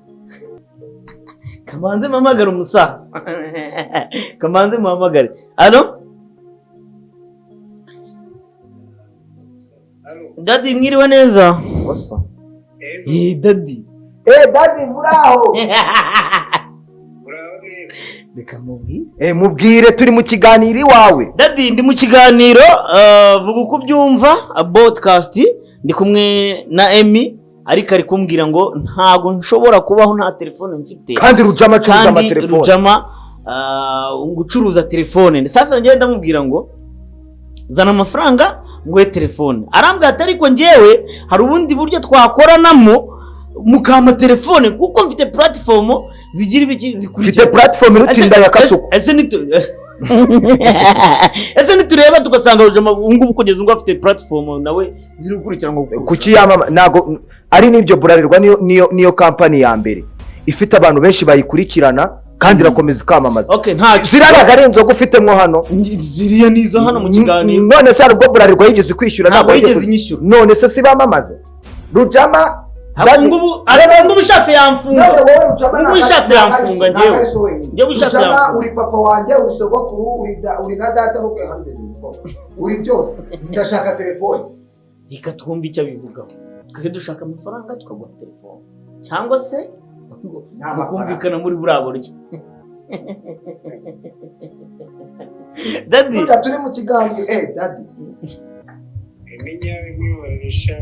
Kamanze mpamagare umusaza. Kamanze mpamagare. Allo? Daddy mwiriwe neza. Bosa. Daddy. Daddy muraho. Reka mubwire. Mubwire turi mu kiganiro iwawe. Daddy ndi mu kiganiro vuga uko byumva podcast ndi kumwe na EMMY ariko ari kumbwira ngo ntago nshobora kubaho nta telefone mfite. Kandi Rujama acuruza amatelefone. Rujama gucuruza telefone. Sasa njye ndamubwira ngo zana amafaranga ngwe telefone. Arambwira ati ariko njyewe hari ubundi buryo twakoranamo mukama telefone kuko mfite platform zigira ibiki zikurikira. Mfite platform irutinda ya kasuku. Ese nitureba tugasanga Rujama ngubu kugeza ngo afite platform nawe ziri gukurikira ngo kuki yamama nago ari nibyo burarirwa niyo company ya mbere ifite abantu benshi bayikurikirana kandi irakomeza ikamamaza. Okay, nta zirabaga ari inzoga ufitemo hano ziriya nizo hano mu kiganiro. None se ubwo burarirwa yigeze kwishyura ntabwo yigeze inyishyura. None se sibamamaza Rujama ngubu ariko ubishatse yamfunga. Ubishatse yamfunga ngewe. Ngewe ubishatse yamfunga. Uri papa wanjye, uri sogokuru, uri na data no kwihande uri byose. Ndashaka telefone. Reka twumve icyo bivugaho. Twe dushaka amafaranga tukaguha telefone. Cyangwa se kumvikana muri burabo ryo. Daddy. Turi mu kiganiro. Daddy. EMMY NYAWE Ahise.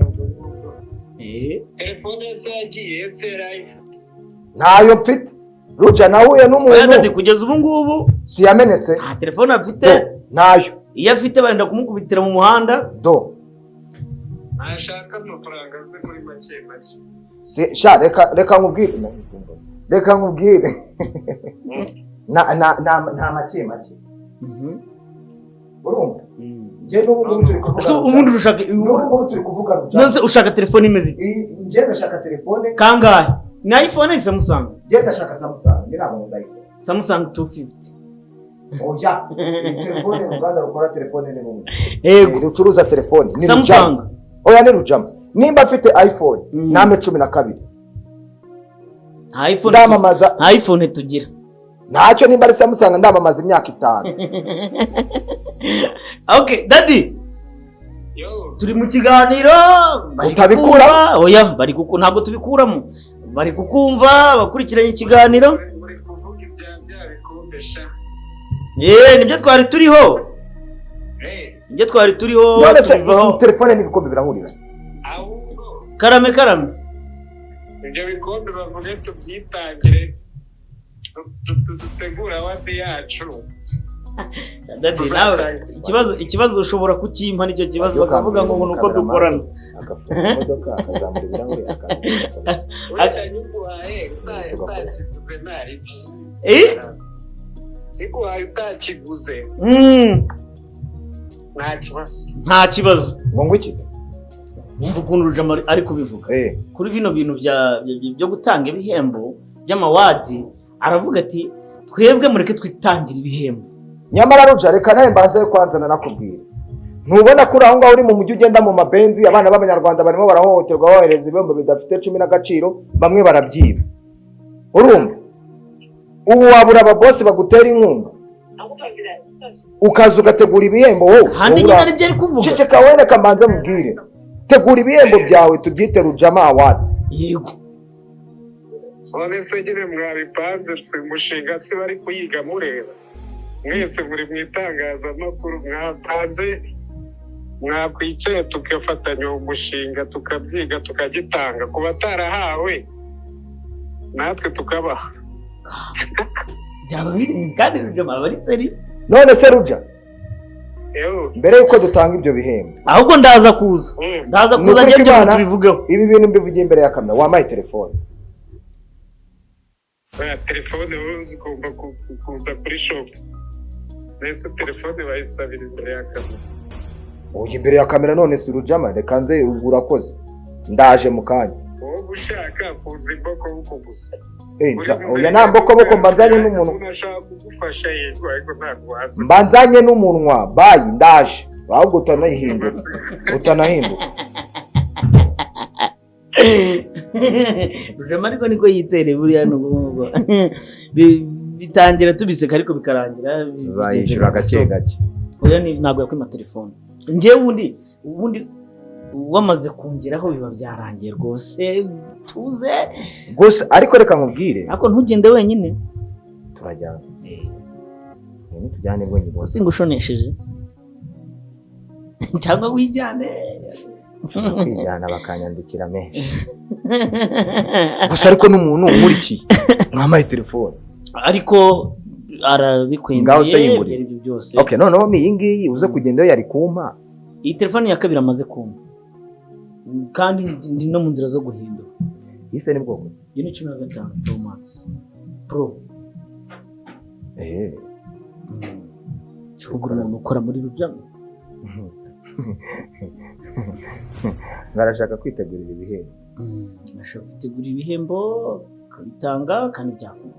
Telefone se agiye se live. Ntayo mfite. Ruja nahuye n'umuntu. Daddy kugeza ubu ngubu si yamenetse. Nta telefone afite. Nayo. Iyo afite barenda kumukubitira mu muhanda. Ashaka amafaranga ze muri make. Sha reka nkubwire. Reka nkubwire. Na make. Urumva? Nje n'ubu turi kuvuga. So umuntu ushaka n'ubu turi kuvuga Rujama. Nonse ushaka telefone imeze iki? Nje ndashaka telefone. Kangahe? Na iPhone isa Samsung. Nje ndashaka Samsung. Ngira ngo ndayifite. Samsung 250. Oya. Telefone Uganda rukora telefone ni rumwe. Yego. Rucuruza telefone ni Samsung. Oya ni Rujama. Nimba afite iPhone name 12. iPhone. Ndamamaza iPhone tugira. Ntacyo nimba ari Samsung ndamamaza imyaka 5. Okay, Daddy. Yo. Turi mu kiganiro. Utabikura? Oya, bari ntabwo tubikuramo. Bari kukumva bakurikiranye ikiganiro. Muri kuvuga ibya bikombesha. Nibyo twari turiho. Nibyo twari turiho. None se telefone n'ibikombe birahurira. Ahubwo. Karame. Ibyo bikombe bavuge tubyitangire. Dutegura wadi yacu. Daddy nawe ikibazo ushobora kukimpa nicyo kibazo bakavuga ngo nuko dukorana. Imodoka akazamura ibirahuri Utakiguze ntari. Iguhaye utakiguze. Nta kibazo. Ngo iki? Wumva ukuntu Rujama ari kubivuga. Kuri bino bintu byo gutanga ibihembo by'amawadi aravuga ati twebwe mureke twitangira ibihembo. Nyamara Ruja reka nawe mbanze kwanzana nakubwira. Ntubona kuri aho ngaho uri mu mujyi ugenda mu mabenzi abana b'abanyarwanda barimo barahohoterwa bohereza ibihembo bidafite 10 n'agaciro bamwe barabyiba. Urumva? Ubu wabura ababosi bagutera inkunga. Ukaza ugategura ibihembo wowe. Kandi nyine ari byo ari kuvuga. Ceceka wene kamanze mubwire. Tegura ibihembo byawe tubyite Rujama Award. Yego. None se nyine mwabipanze umushinga se bari kuyiga mureba. Mwese muri mwitangazamakuru mwapanze mwakwicaye tugafatanya umushinga tukabyiga tukagitanga ku batarahawe natwe tukabaha. Byaba biri kandi Rujama bari seri. None se Ruja mbere yuko dutanga ibyo bihembo ahubwo ndaza kuza njye tubivugeho. Ibi bintu mbivugiye imbere ya kamera wamaye telefone. Telefone zigomba kuza kuri shop. Nese telefone bayisabira imbere ya kamera. Oya imbere ya kamera none si Rujama reka nze urakoze. Ndaje mu kanya. Wowe ushaka kuza imboko buko gusa. Oya nta mboko mbanzanye n'umuntu. Unashaka kugufasha yego ariko ntabwo waza. Mbanzanye n'umunwa bayi ndaje. Ahubwo utanahinduka. Rujama ariko niko yitereye buriya n'ubwo bitangira tubiseka ariko bikarangira bayishura gake gake. Oya ntabwo yakwima telefone. Njyewe ubundi wamaze kungeraho biba byarangiye rwose tuze gusa ariko reka nkubwire ariko ntugende wenyine turajyana tujyane bwo nyibona singushonesheje cyangwa wijyane kwijyana bakanyandikira menshi gusa ariko n'umuntu umurikiye mwamaye telefone ariko arabikwendeye ibyo byose. Okay, noneho iyi ngiyi uze kugenda yari kumpa iyi telefone ya kabiri amaze kumpa kandi ndi no mu nzira zo guhindura. Ise ni bwoko yo ni 15 Pro Max Pro. Cyugura umuntu ukora muri Rujama. Ngarashaka kwitegurira ibihembo. Nashaka kwitegura ibihembo kabitanga kandi byakunda.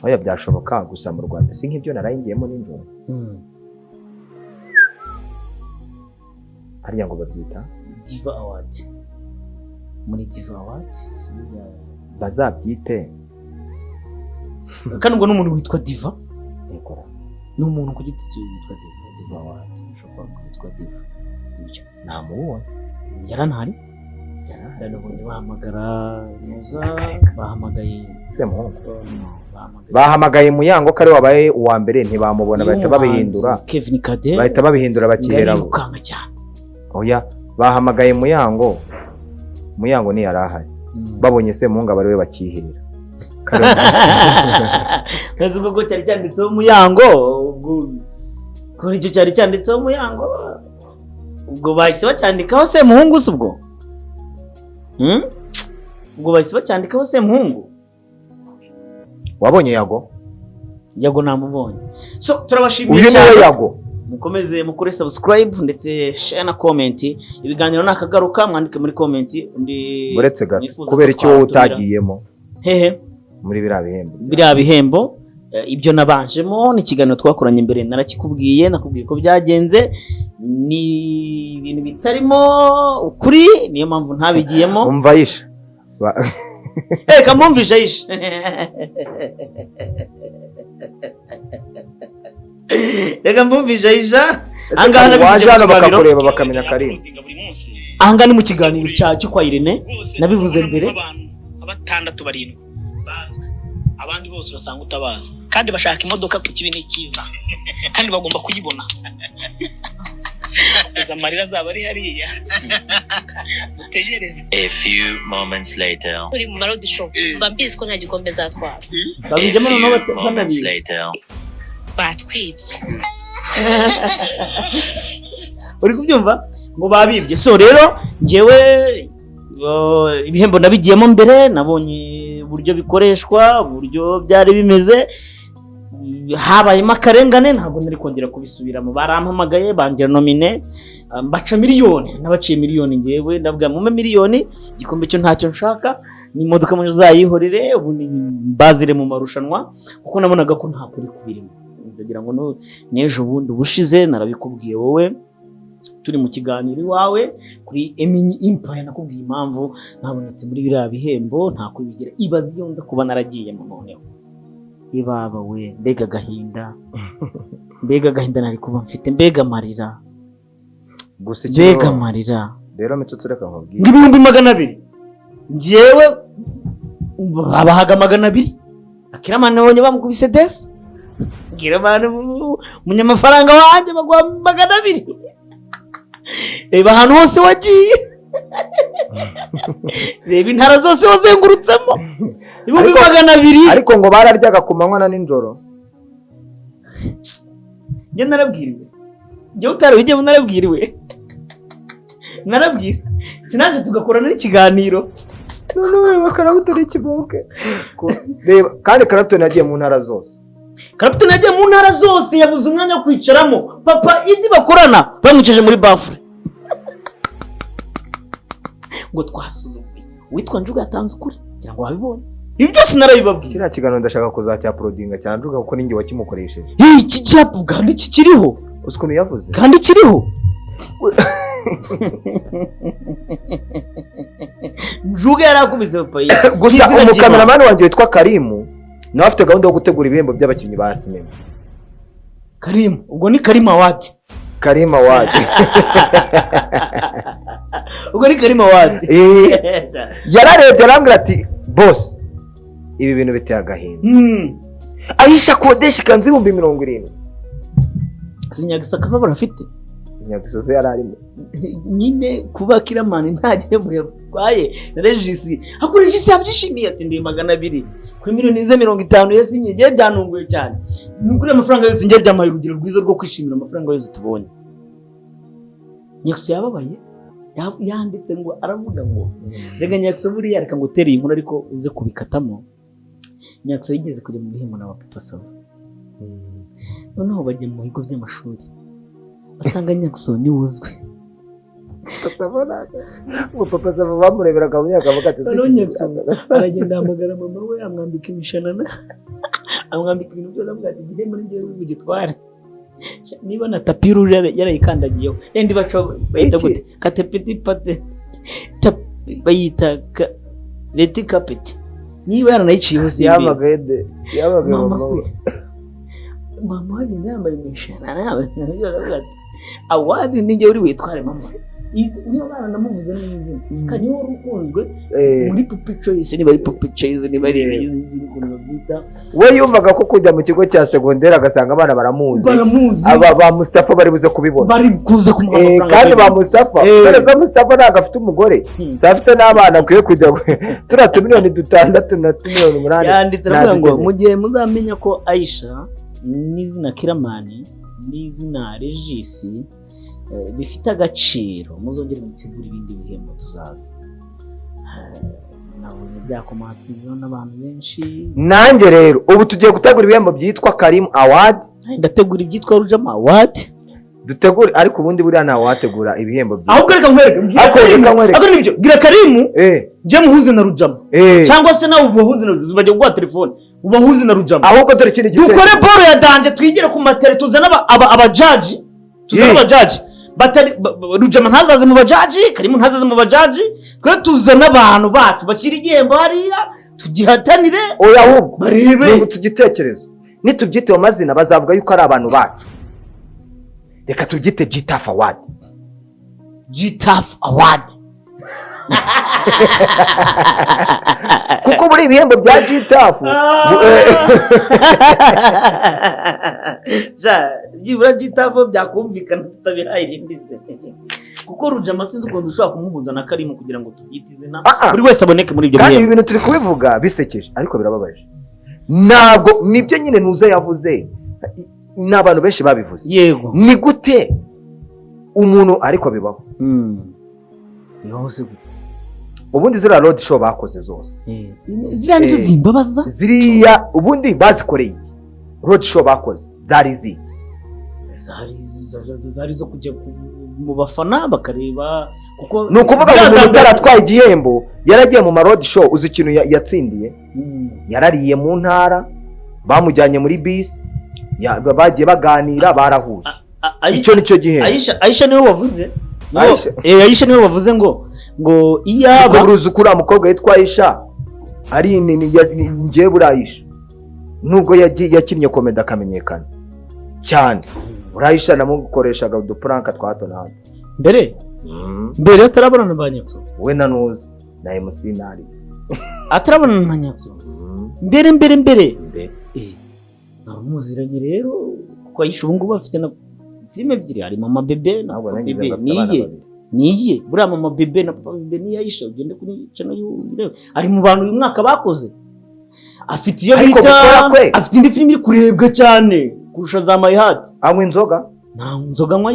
Oya byashoboka gusa mu Rwanda si nk'ibyo narayingiyemo n'injoro. Hariya ngo babyita Diva Award. Muri Diva Award bazabyite kandi ngo n'umuntu witwa Diva yakora n'umuntu ku giti cye witwa Diva Award ushobora kwitwa Diva ibyo namubona yarantari yarabonye bahamagara muza bahamagaye Semuhungu bahamagaye Muyango kare wabaye uwa mbere ntibamubona bahita babihindura Kevin Kade bahita babihindura bakihera ukanga cyane. Oya bahamagaye Muyango ni yarahari babonye Semuhungu abari we bakihera kazi ubwo cyari cyanditseho Muyango kuri icyo cyari cyanditseho Muyango ubwo bahise bacyandikaho Semuhungu ubwo bahise bacyandikaho Semuhungu. Wabonye Yago namubonye. So turabashimiye cyane. Uyu ni Yago. Mukomeze mukore subscribe ndetse share na comment. Ibiganiro nakagaruka mwandike muri comment undi buretse gato kubera iki wowe utagiyemo. Hehe muri bihembo. Bihembo ibyo nabanjemo ni kiganiro twakoranye imbere narakikubwiye nakubwiye ko byagenze ni ibintu bitarimo ukuri niyo mpamvu ntabigiyemo. Umva yisha. Kamumvisha yisha. Reka mbumvisha yisha. Angana wajana bakakureba bakamenya Karim. Angana mu kiganiro cyo kwa Irene nabivuze mbere abatandatu barindwi abandi bose basanga utabaza kandi bashaka imodoka ku kibi n'ikiza kandi bagomba kuyibona. Iza marira zaba ari hariya mutegereze. A few moments later. Uri mu marodi show bambizi ko nta gikombe zatwara babijemo no banabizi batwibye. Uri kubyumva ngo babibye. So rero njewe ibihembo nabigiyemo mbere nabonye uburyo bikoreshwa uburyo byari bimeze habayemo akarengane ntabwo nari kongera kubisubiramo. Barampamagaye bangira nomine mbaca miliyoni nabaciye miliyoni ngewe ndabwa mu miliyoni igikombe cyo ntacyo nshaka ni imodoka muzayihorere ubu ni bazire mu marushanwa kuko nabonaga ko nta kuri kubirimo. Ndagira ngo nejo bundi bushize narabikubwiye wowe turi mu kiganiro iwawe kuri EMMY Empire nakubwiye impamvu ntabonetse muri biriya bihembo nta kubigira ibazi iyo nza kuba naragiye mu noneho ibaba we mbega gahinda nari kuba mfite mbega marira gusa mbega marira rero mitsutsu reka nkubwiye ibihumbi 200 njewe abahaga 200 akiramana nabonye bamukubise desi ngira abantu munyamafaranga wanje bagwa 200 reba ahantu hose wagiye reba intara zose wazengurutsemo ibihumbi 200 ariko ngo bararyaga ku manywa na ninjoro. Njye narabwiriwe njye utarabigiye narabwiriwe sinaje tugakorana n'ikiganiro none bakarabutora ikiboke reba kandi karabutoni yagiye mu ntara zose. Karabutoni yagiye mu ntara zose yabuze umwanya wo kwicaramo papa idi bakorana bamwiceje muri bafure ngo twasuzuguye witwa Njuga yatanze ukuri kugira ngo wabibone. Ibi byose narabibabwira. Kiriya kiganiro ndashaka kuzatya prodinga cya Njuga kuko ninjye wakimukoresheje. Iki cyapu kandi kiriho usko yavuze kandi kiriho Njuga yarakubise papa gusa umukameramani wanjye witwa Karimu nawe afite gahunda yo gutegura ibihembo by'abakinnyi ba sinema. Karimu ubwo ni Karima wati Karima wati ubwo ni Karima wati yararebye arambwira ati boss ibi bintu biteye agahinda. Ahisha kodesha ikanzu 70,000. Sinyagisaka babara afite Nyagisoze yararimo nyine kuba kiramani ntagiye muyatwaye regisi hakuri regisi yabyishimiye atsindiye 200 kuri miliyoni ze 50 yasinye giye byanunguye cyane nukuri amafaranga yose ngiye byamaye urugero rwiza rwo kwishimira amafaranga yose tubonye. Nyakso yababaye yanditse ngo aravuga ngo rega Nyakso buriya reka ngo tereye inkuru ariko uze kubikatamo. Nyakso yigeze kujya mu bihembo na papa Sava noneho bajya mu bigo by'amashuri asanga Nyakso ni wuzwe papa Sava bamureberaga mu myaka avuga ati Nyakso aragenda hamagara mama we amwambika imishanana amwambika ibintu byose avuga ati igihembo ni ngiye bugitware niba na tapi rouge yarayikandagiyeho ndi baco bayita gute katepeti pate bayita leti carpet niba yaranayiciye hose yamagede mama we yambaye imishanana awadi ninjye uri witware mama niyo bana namuvuze n'izina kandi niyo rukunzwe muri puppet choice niba ari puppet choice niba ari izindi kuntu byita we yumvaga ko kujya mu kigo cya secondaire agasanga abana baramuzi aba ba Mustafa bari buze kubibona bari kuza kumuha kandi ba Mustafa sereza Mustafa ntago afite umugore afite n'abana akwiye kujya tura 2 miliyoni 6 na 2 miliyoni 8 yanditse ngo mu gihe muzamenya ko Aisha n'izina Kiramani n'izina Regisi bifite agaciro muzongere mutegura ibindi bihembo tuzaza. Nabonye byakomatiza n'abantu benshi. Nanjye rero ubu tugiye gutegura ibihembo byitwa Karim Award. Ndategura ibyitwa Rujama Award. Dutegura ariko ubundi buriya nta wategura ibihembo byitwa. Ahubwo reka nkwereke. Ako nibyo. Gira Karimu. Je muhuze na Rujama. Cyangwa se nawe ubahuze na Rujama bajya gwa telefone. Ubahuze na Rujama. Ahubwo dore kindi gitego. Dukore boro ya danje twigire ku matele tuzana abajaji. Tuzana abajaji. Batari Rujama ntazaze mu bajaji Karimu ntazaze mu bajaji twe tuzana abantu bacu bashyira igihembo hariya tugihatanire oya ahubwo barebe tugitekerezo nitubyite amazina bazavuga yuko ari abantu bacu reka tubyite GTAF Award kuko muri ibihembo bya GTAF byibura GTAF byakumvikana tutabihaye irindize kuko Rujama sinzi ukuntu ushobora kumuhuza na Karimu kugira ngo tubyite izina buri wese aboneke muri ibyo bihembo kandi ibintu turi kubivuga bisekeje ariko birababaje ntabwo nibyo nyine nuze yavuze n'abantu benshi babivuze yego ni gute umuntu ariko bibaho yose ubundi zira road show bakoze zose ziriya nizo zimbabaza ziriya ubundi bazikoreye road show bakoze zari zo kujya mu bafana bakareba kuko ni ukuvuga ngo umuntu utaratwaye igihembo yaragiye mu ma road show uzi ikintu yatsindiye yarariye mu ntara bamujyanye muri bisi bagiye baganira barahuye icyo nicyo gihembo Aisha niwe wavuze Aisha niwe wavuze ngo iyaba uruzi ukura mukobwa yitwa Aisha ari ngiye burayisha nubwo yakinnye komedi akamenyekana cyane Aisha namukoreshaga udupranka twa hato na hato mbere atarabona na Banyatso we na nuzi na MC nari atarabona na Nyatso mbere namuziranye rero kuko Aisha ubu ngubu afite na zime ebyiri hari mama bebe na papa bebe niye buriya mama bebe na papa bebe ni Aisha ugende kuri channel y'urebe ari mu bantu uyu mwaka bakoze afite iyo bita afite indi film iri kurebwa cyane kurusha za My Heart anywa inzoga nta nzoga anywa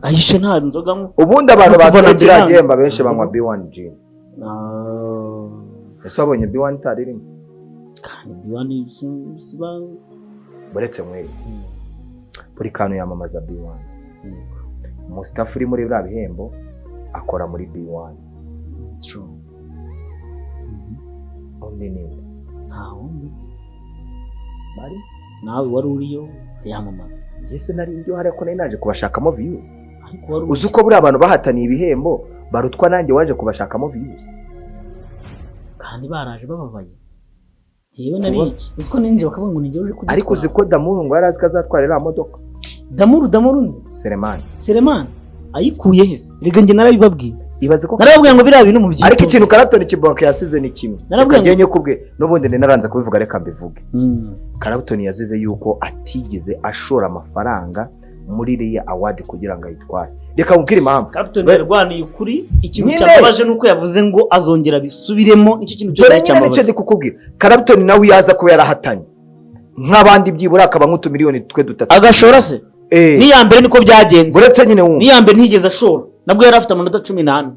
Aisha nta nzoga anywa ubundi abantu bazakira gihemba benshi banywa B1 gin ese wabonye B1 taririmo kandi B1 siba buretse mwe buri kantu yamamaza B1 Mustafa uri muri bya bihembo akora muri B1 true nini ntawo bari nawe wari uriyo yamamaza yese nari njyo hari ko naje kubashakamo view uzi uko buri abantu bahataniye ibihembo barutwa nanjye waje kubashakamo views kandi baraje bababaye jewe nari uzi ko ninje bakavuga ngo ninje uje kudutwara ariko uzi ko Damuru ngo yarazi ko azatwara iriya modoka Damuru Selemani ayikuye hese rega njye narabibabwiye ibaze ko narababwiye ngo biriya bintu mu byito ariko ikintu Clapton Kibonke yasize ni kimwe ngenye kubwe n'ubundi naranze kubivuga reka mbivuge Clapton yazize yuko atigeze ashora amafaranga muri iriya award kugira ngo ayitware reka mubwire impamvu Clapton yarwaniye ukuri ikintu cyababaje nuko yavuze ngo azongera bisubiremo icyo kintu cyo cyambabaje nicyo ndi kukubwira Clapton nawe yaza kuba yarahatanye nk'abandi byibura akaba nk'utumiliyoni twe dutatu agashora se ni ya mbere niko byagenze buretse nyine wumva ni ya mbere ntigeze ashora nabwo yari afite amanota 18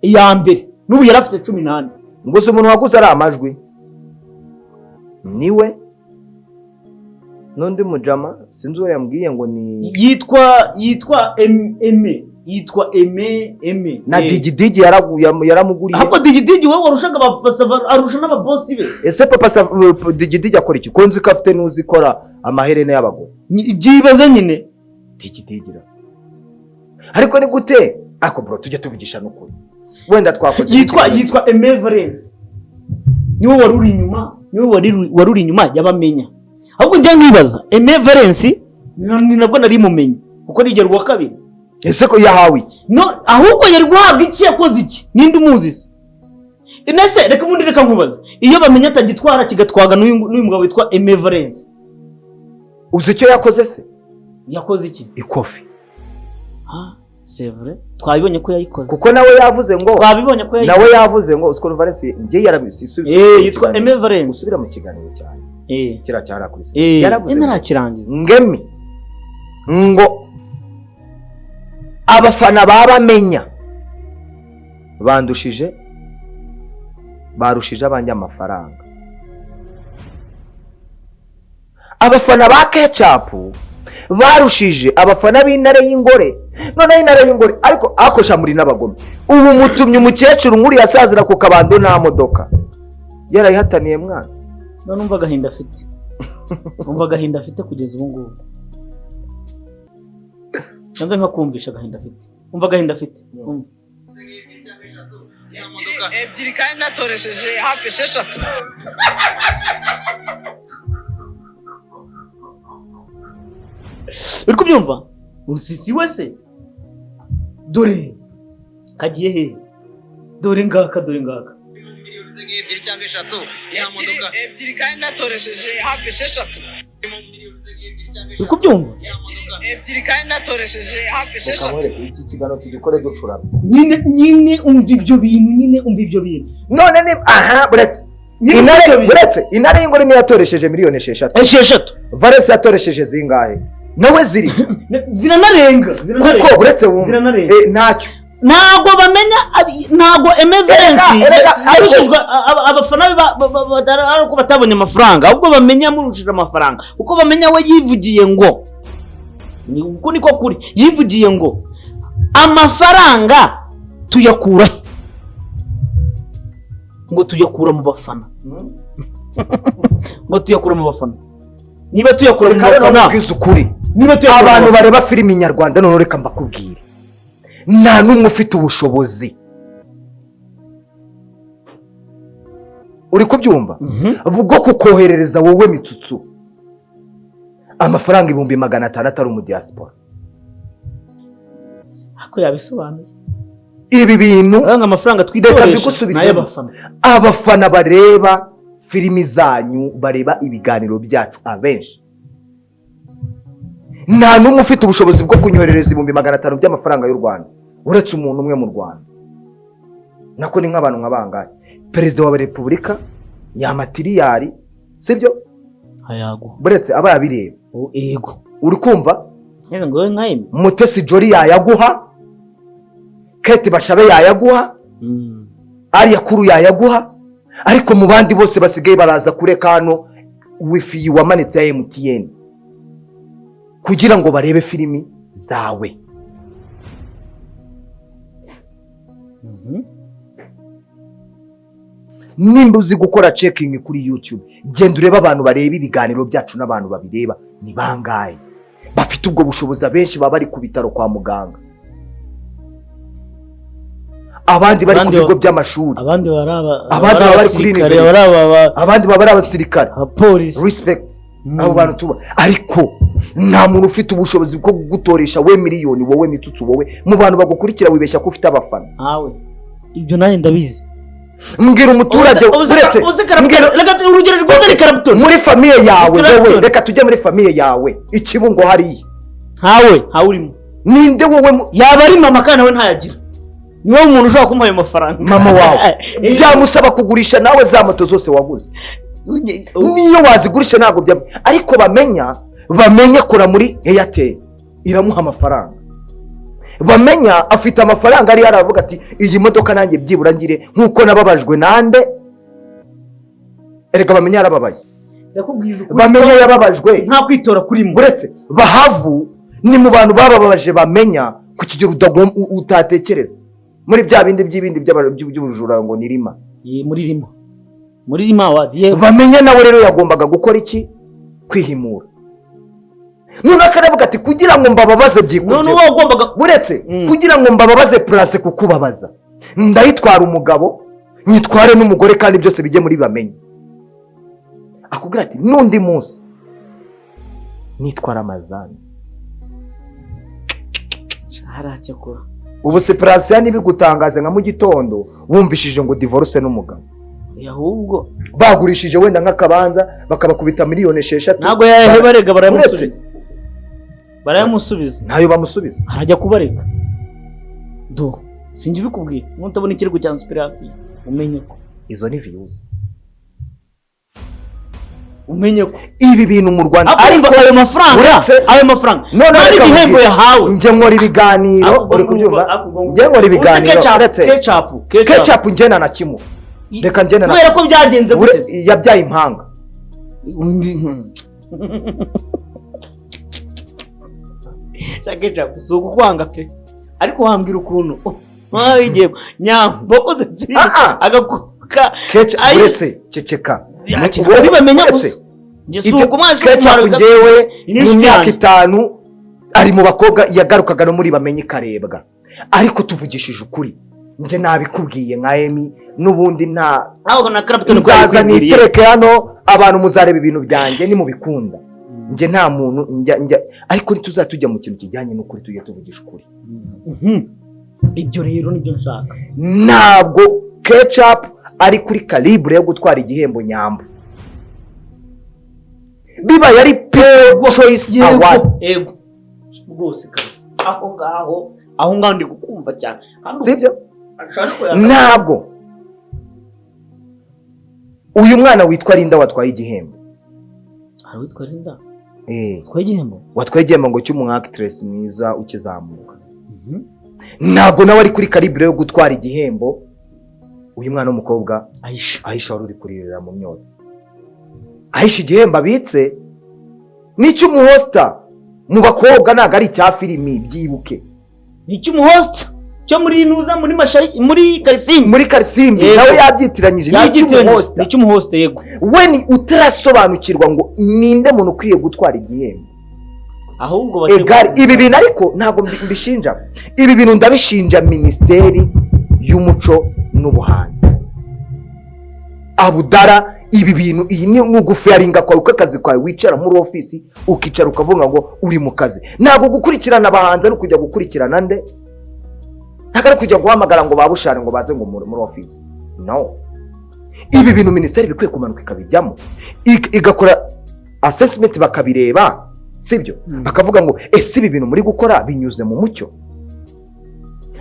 iya mbere n'ubu yari afite 18 ngo se umuntu waguze ari amajwi niwe n'undi mujama sinzi uwo yambwiye ngo ni yitwa EMMY na digidigi yaramuguriye ahubwo digidigi wowe warushaga arusha n'ababosi be ese papa digidigi akora iki konzi ko afite n'uzikora amaherene y'abagore byibaze nyine digidigira ariko ni gute ako bro tujye tuvugisha n'ukuri wenda twakoze yitwa Emeverence niwe waruri inyuma yabamenya ahubwo njya nkibaza Emeverence ni nabwo nari mumenye kuko nigera uwa kabiri ese ko yahawe no ahubwo yari guhabwa iki yakoze iki ninde umuzi se inese reka mundi reka nkubaza iyo bamenya atagitwara kigatwaga n'uyu mugabo witwa Emeverence uzi icyo yakoze se yakoze iki ikofi c'est vrai twabibonye ko yayikoze kuko nawe yavuze ngo twabibonye ko yayikoze nawe yavuze ngo usko Valence ngiye yarabisisubiza yitwa Emeverence usubira mu kiganiro cyane kira cyara kuri se yaravuze ntarakirangiza ngemi ngo abafana babamenya barushije abanyamafaranga abafana ba Ketchup barushije abafana b'intare y'ingore none y'intare y'ingore ariko akosha muri n'abagome ubu mutumye umukecuru nkuri yasazira ku kabando nta modoka yarayihataniye mwana none umva agahinda afite kugeza ubu ngubu nanze nkakumvisha agahinda afite umva agahinda afite ebyiri kandi natoresheje hafi 6 uri kubyumva usisi wese dore kagiye he dore ngaka ebyiri cyangwa 3 ya modoka ebyiri kandi natoresheje hafi 6 uri kubyumva ebyiri kandi natoresheje hafi 6 iki kigano tugikore ducurama nyine umva ibyo bintu none ni buretse intare y'ingore niyo yatoresheje miliyoni 6 Valence yatoresheje zingahe nawe ziri ziranarenga kuko buretse wumva ntacyo ntago bamenya ntago Emeverence arushijwe abafana ariko batabonye amafaranga ahubwo bamenya murushije amafaranga uko bamenya we yivugiye ngo ni uko niko kuri yivugiye ngo amafaranga tuyakura ngo tuyakura mu bafana ngo tuyakura mu bafana niba tuyakura mu bafana ukuri abantu bareba filimi nyarwanda none reka mbakubwire nta n'umwe ufite ubushobozi uri kubyumva bwo kukoherereza wowe mitsutsu amafaranga 500 ari mu diaspora ako yabisobanuye ibi bintu amafaranga twidoresha n'ay'abafana abafana bareba filimi zanyu bareba ibiganiro byacu abenshi nta n'umwe ufite ubushobozi bwo kunyoherereza 500 by'amafaranga y'u Rwanda uretse umuntu umwe mu Rwanda nako ni nk'abantu nk'abangaye perezida wa repubulika y'amatiriyari sibyo ayago buretse aba yabireba yego uri kumva ngo nkayime Mutesi Jolly yayaguha Kate Bashabe yayaguha Ariya Kuru yayaguha ariko mu bandi bose basigaye baraza kureka hano wifi wamanitse ya MTN kugira ngo barebe filimi zawe nimba uzi gukora checking kuri YouTube genda ureba abantu bareba ibiganiro byacu n'abantu babireba ni bangaye bafite ubwo bushobozi abenshi baba bari ku bitaro kwa muganga abandi bari ku bigo by'amashuri, abandi bari kuri university, abandi bari abasirikare, police. Respect abo bantu tuba, ariko nta muntu ufite ubushobozi bwo gutoresha we miliyoni, wowe mitsutsu, wowe mu bantu bagukurikira wibeshya ko ufite abafana. Ibyo nanjye ndabizi. Mbwira umuturage uretse urugero rwose ni Karabutoni muri famiye yawe, wowe reka tujye muri famiye yawe Ikibungo hariya hawe urimo ninde wowe yaba ari mama kandi nawe ntayagira, niwe umuntu ushobora kumuha ayo mafaranga. Mama wawe byamusaba kugurisha nawe za moto zose waguze, niyo wazigurisha ntabwo bya, ariko bamenya kora muri Airtel iramuha amafaranga, bamenya afite amafaranga ari haravuga ati iyi modoka nanjye byibura ngire nkuko nababajwe nande. Erega bamenya arababaye, bamenya yababajwe nta kwitora kuri mu, uretse bahavu ni mu bantu bababaje, bamenya ku kigero utatekereza muri bya bindi by'ubujura ngo ni rima muri rima bamenya nawe rero yagombaga gukora iki? Kwihimura. None akaravuga ati kugira ngo mbababaze byikuje, uretse kugira ngo mbababaze place kukubabaza ndayitwara umugabo nyitware n'umugore kandi byose bijye muri bamenye. Akubwira ati nundi munsi nitwara amazani haracyakora. Ubu separation nibigutangaza nka mu gitondo wumvishije ngo divorce n'umugabo, ahubwo bagurishije wenda nk'akabanza bakabakubita miliyoni 6. Ntago yahebarega barayamusubiza ntayo bamusubiza, harajya kubarega. Sinjye bikubwira mutabona ikirego cya inspiration, umenye ko izo ni views, umenye ko ibi bintu mu Rwanda ariko ayo mafaranga none ibihembo yahawe. Nje nkora ibiganiro, uri kubyumva, nje nkora ibiganiro ketchup njena na kimwe, reka njena na kubera ko byagenze gute yabyaye impanga ketchup suko kwanga pe, ariko wambwira ukuntu wayigiye nyambokoze ziri agakuka uretse ceceka ari bamenya gusa nje suko mazi ketchup njewe mu myaka 5 ari mu bakobwa yagarukaga no muri bamenye karebwa, ariko tuvugishije ukuri nje nabikubwiye nka EMMY n'ubundi nta ahubwo na Karabutoni nzaza nitereke hano abantu muzareba ibintu byanjye ni mu bikunda nje nta muntu njya, ariko ntituzatujya mu kintu kijyanye n'ukuri, tujye tuvugisha ukuri. Ibyo rero nibyo nshaka. Ntabwo ketchup ari kuri calibre yo gutwara igihembo nyambo, biba yari pure choice award. Yego rwose kabisa aho ngaho ndi gukumva cyane, sibyo? Ntabwo uyu mwana witwa Linda watwaye igihembo, hari witwa Linda watwaye igihembo ngo cy'umu actress mwiza ukizamuka. Ntabwo nawe ari kuri calibre yo gutwara igihembo uyu mwana w'umukobwa Aisha wari uri kuririra mu myotsi. Aisha igihembo abitse ni cy'umuhosta mu bakobwa, ntago ari cya filimi, byibuke ni cy'umuhosta cyo muri nuza muri Karisimbi nawe yabyitiranyije ni cy'umuhosta. Yego we ni utarasobanukirwa ngo ninde muntu ukwiye gutwara igihembo, ahubwo ibi bintu ariko ntabwo mbishinja, ibi bintu ndabishinja Minisiteri y'Umuco n'Ubuhanzi. Abudara ibi bintu, iyi ni ugufu yaringa kwawe akazi kwawe, wicara muri ofisi ukicara ukavuga ngo uri mu kazi, ntabwo gukurikirana abahanzi no kujya gukurikirana nde, ntabwo ari kujya guhamagara ngo babushare ngo baze ngo muri ofisi. No, ibi bintu Minisiteri bikwiye kumanuka ikabijyamo igakora assessment bakabireba, sibyo? Bakavuga ngo ese ibi bintu muri gukora binyuze mu mucyo.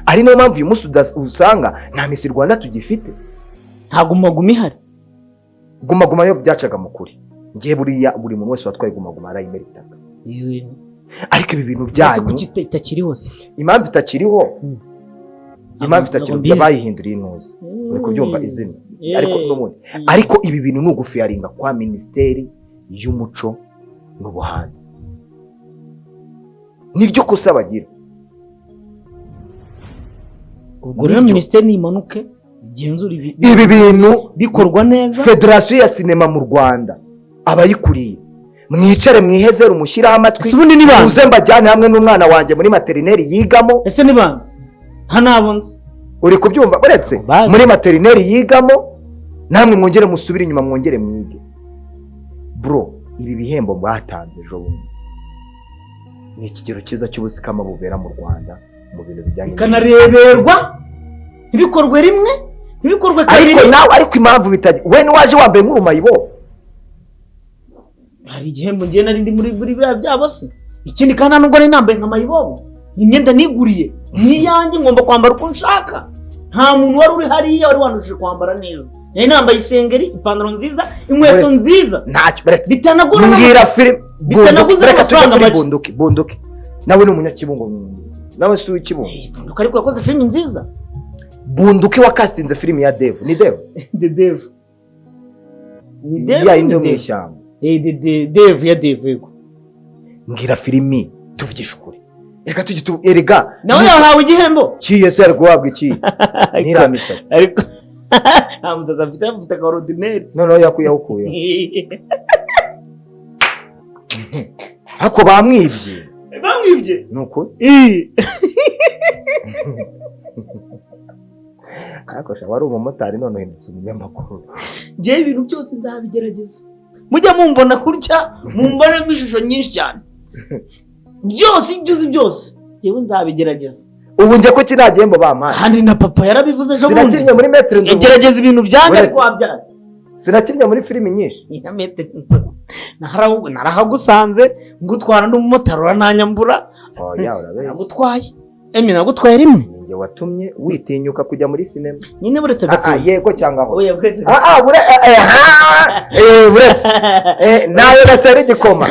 Ari no mpamvu uyu munsi usanga nta Miss Rwanda tugifite, nta guma ihari. Guma yo byacaga mu kuri, ngiye buri muntu wese watwaye guma arayimeritaka. Ariko ibi bintu byanyu itakiriho se, impamvu itakiriho bayihinduriye intuzi, uri kubyumva izina, ariko n'ubundi ariko ibi bintu ni ugufu yaringa kwa Minisiteri y'Umuco n'Ubuhanzi, niryo kosa bagira. Ubwo rero Minisiteri nimanuke igenzura ibi bintu bikorwa neza. Federasiyo ya sinema mu Rwanda abayikuriye mwicare mwihezere umushyiraho amatwi, uze mbajyane hamwe n'umwana wanjye muri materineri yigamo. Ese ni bande? Nta nabonze uri kubyumva uretse muri materineri yigamo namwe mwongere musubire inyuma mwongere mwige bro ibi bihembo mwatanze ejo bundi ni ikigero cyiza cy'ubusikama bubera mu Rwanda mu bintu bijyanye kanareberwa ibikorwe rimwe ibikorwe kabiri ariko nawe ariko impamvu bitajya we waje wambaye nk'urumayibo hari igihembo ngiye nari ndi muri biriya byabo se ikindi kandi nubwo nari nambaye nka mayibobo ni imyenda niguriye ni iyanjye ngomba kwambara uko nshaka nta muntu wari uri hariya wari wanujije kwambara neza nari nambaye isengeri ipantaro nziza inkweto nziza ntacyo baretse bitanagura mbwira film bitanaguze amafaranga make bunduki nawe ni umunyakibungo nawe si uw'ikibungo ariko yakoze film nziza bunduki wakastinze film ya Dev ni Dev the Dev ni Dev ya indi mu ishyamba Dev ya Dev yego mbwira filimi tuvugisha ukuri reka tujye erega nawe yahawe igihembo kiye se arguhabwa iki ntiramisa ariko amudaza afite ka ordinaire noneho yakuyahukuye hako bamwibye nuko akosha wari umumotari none uhindutse umunyamakuru ngiye ibintu byose nzabigerageza mujya mumbona kurya mumbonamo ishusho nyinshi cyane byose ibyuzi byose ngewe nzabigerageza ubu nje ko kiragihembo bamaye kandi na papa yarabivuze ejo bundi sinakinnye muri metero nzu gerageza ibintu byanjye ariko wabyara sinakinnye muri filimi nyinshi ya metero narahagusanze ngutwara n'umumotari urananyambura nagutwaye nagutwaye rimwe ninjye watumye witinyuka kujya muri sinema nyine buretse gato yego cyangwa aho buretse nawe nasara igikoma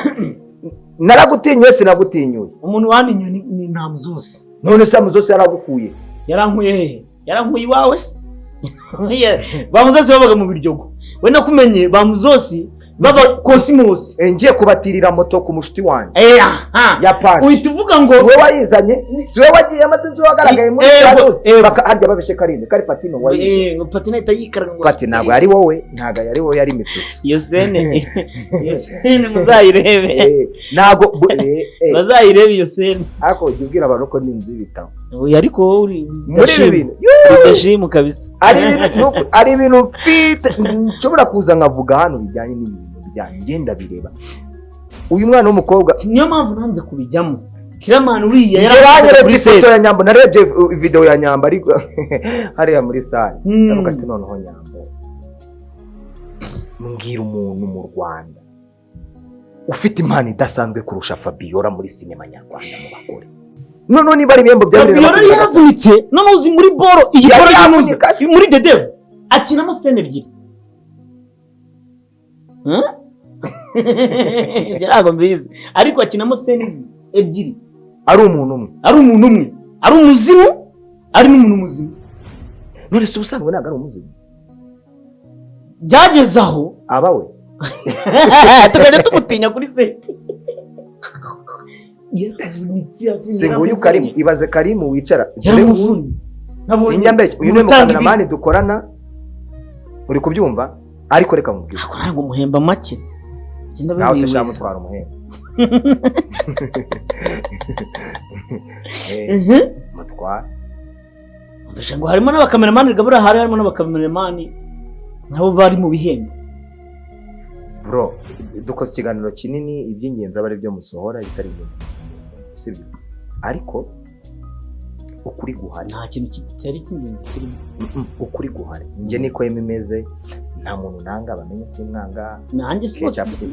naragutinyuye sinagutinyuye umuntu waninyuye ni ntamu zose none se amuzose yaragukuye yarankuye hehe yarankuye iwawe se bamuzose babaga mu biryogo we nakumenye bamuzose baba Cosmos ngiye kubatirira moto ku mushuti wanjye yapanje uhita uvuga ngo siwe wayizanye siwe wagiye amatezo wagaragaye muri Saruzi harya babeshe karinde kari Patino wayize ngo Patino itayikaranga ngo Pati ntabwo ari wowe ntabwo yari wowe yari mitsutsu iyo sene muzayirebe ntabwo bazayirebe iyo sene ariko ujye ubwira abantu ko n'inzu y'ibitabo ariko uri muri ibintu ndashimu kabisa ari ibintu mfite nshobora kuza nkavuga hano bijyanye n'ibintu bijyanye ngenda bireba uyu mwana w'umukobwa niyo mpamvu nanze kubijyamo kiramana uriya yaranyeretse ifoto ya Nyambo narebye video ya Nyambo ariko hariya muri sale ndavuga ati noneho Nyambo mbwira umuntu mu Rwanda ufite impano idasanzwe kurusha Fabiola muri sinema nyarwanda mu bagore none niba ari ibihembo bya Fabiola yaravunitse none uzi muri boro iyi boro y'umuzi muri The Devil akinamo scene ebyiri byarago mbizi ariko akinamo scene ebyiri ari umuntu umwe ari umuzimu ari n'umuntu muzima none se ubusanzwe ntabwo ari umuzimu byageze aho abawe tukajya tumutinya kuri seti singuyu Karimu ibaze Karimu wicara sinjya mbeshya uyu ni umukameramani dukorana uri kubyumva ariko reka mubwire ako ntabwo muhemba make nawe se shaka mutwara umuhemba mutwara mbese ngo harimo n'abakameramani gabura harimo n'abakameramani nabo bari mu bihembo bro dukoze ikiganiro kinini iby'ingenzi aba ari byo musohora bitari byo sibyo ariko ukuri guhari nta kintu kitari cy'ingenzi kirimo ukuri guhari njye niko imeze nta muntu nanga bamenye simwanga nanjye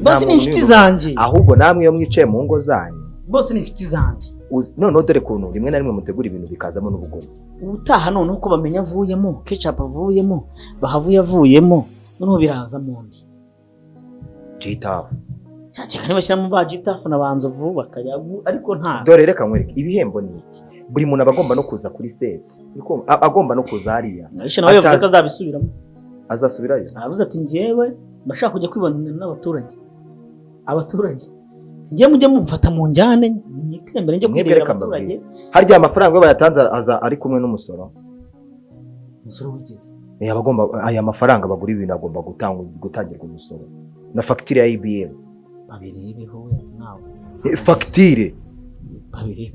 bose ni inshuti zanjye ahubwo namwe iyo mwicaye mu ngo zanyu bose ni inshuti zanjye noneho dore kuntu rimwe na rimwe mutegura ibintu bikazamo n'ubugome ubutaha noneho ko bamenya avuyemo ketchup avuyemo bahavuye avuyemo noneho biraza mundi jitafu cyane kandi bashyiramo ba jitafu na banzovu bakajya ariko nta dore reka nkwereke ibihembo ni iki buri muntu abagomba no kuza kuri set agomba no kuza hariya Aisha nawe yavuze ko azabisubiramo azasubirayo aravuze ati njyewe bashaka kujya kwibonana n'abaturage njye mujye mumfata mu njyane nitembere njye kwireba abaturage harya amafaranga bayatanze aza ari kumwe n'umusoro w'igihe abagomba aya mafaranga bagura ibintu agomba gutangirwa umusoro na fagitire ya IBM babirebeho nawe fagitire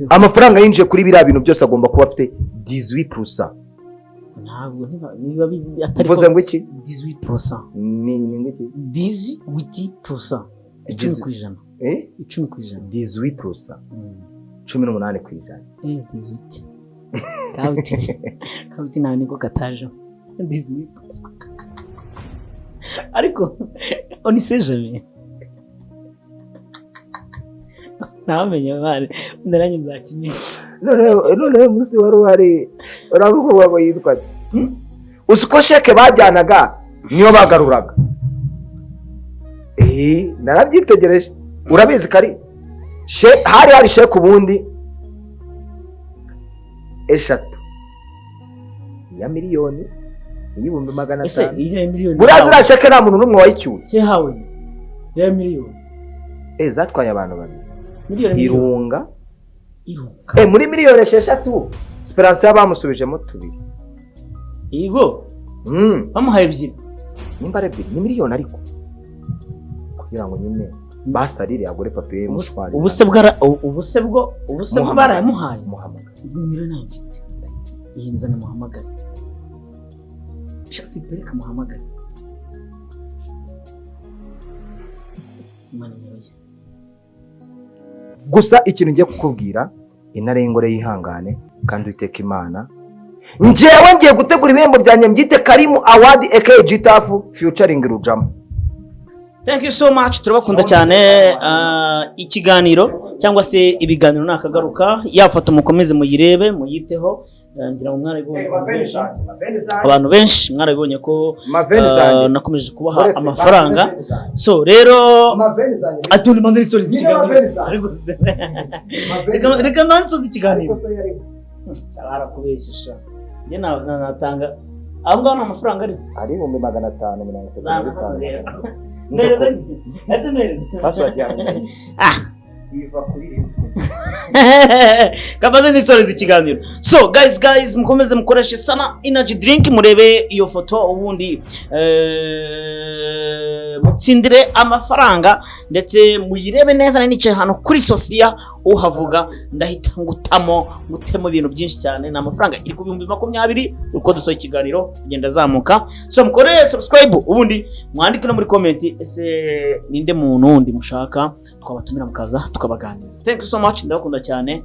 amafaranga yinjiye kuri biriya bintu byose agomba kuba afite 18%. ntabwo niba atari uvuze ngo iki 18%. ni ngiki 18%. 10%. 10%. 18%. 18%. 18. Kauti nawe niko kataje 18%. Ariko oniseje namenye bari ndaranye nzakimenya none musi wari uhari uravuga ngo yitwa usuko sheke bajyanaga niyo bagaruraga narabyitegereje urabizi kari hari sheke ubundi 3 ya miliyoni y'ibihumbi 500 burazira sheke nta muntu n'umwe wayicyuye se hawe ya miliyoni zatwaye abantu babiri miliyoni irunga muri miliyoni 6 Esperance yabamusubijemo 2 igo bamuhaye 2 nimba ari 2 ni miliyoni ariko kugira ngo nyine basarire agore papier muswari ubuse bwo baramuhaye muhamagara miliyoni nafite yimza na muhamagara shasi pereka muhamagara mwana mwiza. Gusa ikintu ngiye kukubwira inarengore yihangane kandi uteka Imana njyewe ngiye gutegura ibihembo bya Nyambyite Karimu Award aka Gitafu featuring Rujama. Thank you so much, turabakunda cyane. Ikiganiro cyangwa se ibiganiro nakagaruka yafoto mukomeze muyirebe muyiteho ngira ngo mwarabibonye abantu benshi mwarabibonye ko nakomeje kubaha amafaranga. So rero aturi manzi stories z'ikiganiro ariko reka manzi z'ikiganiro arakubeshisha njye natanga aho ngaho amafaranga ari 555 password yanjye iva kuri kabaze ni stories z'ikiganiro. So guys mukomeze mukoreshe sana energy drink murebe iyo foto ubundi mutsindire amafaranga ndetse muyirebe neza nicaye hano kuri Sofia uhavuga ndahita ngutemo ibintu byinshi cyane na amafaranga iri ku 2020 uko dusoye ikiganiro kugenda zamuka. So mukore subscribe ubundi mwandike no muri comment ese ninde muntu wundi mushaka twabatumira mukaza tukabaganiriza. Thank you so much ndabakunda cyane.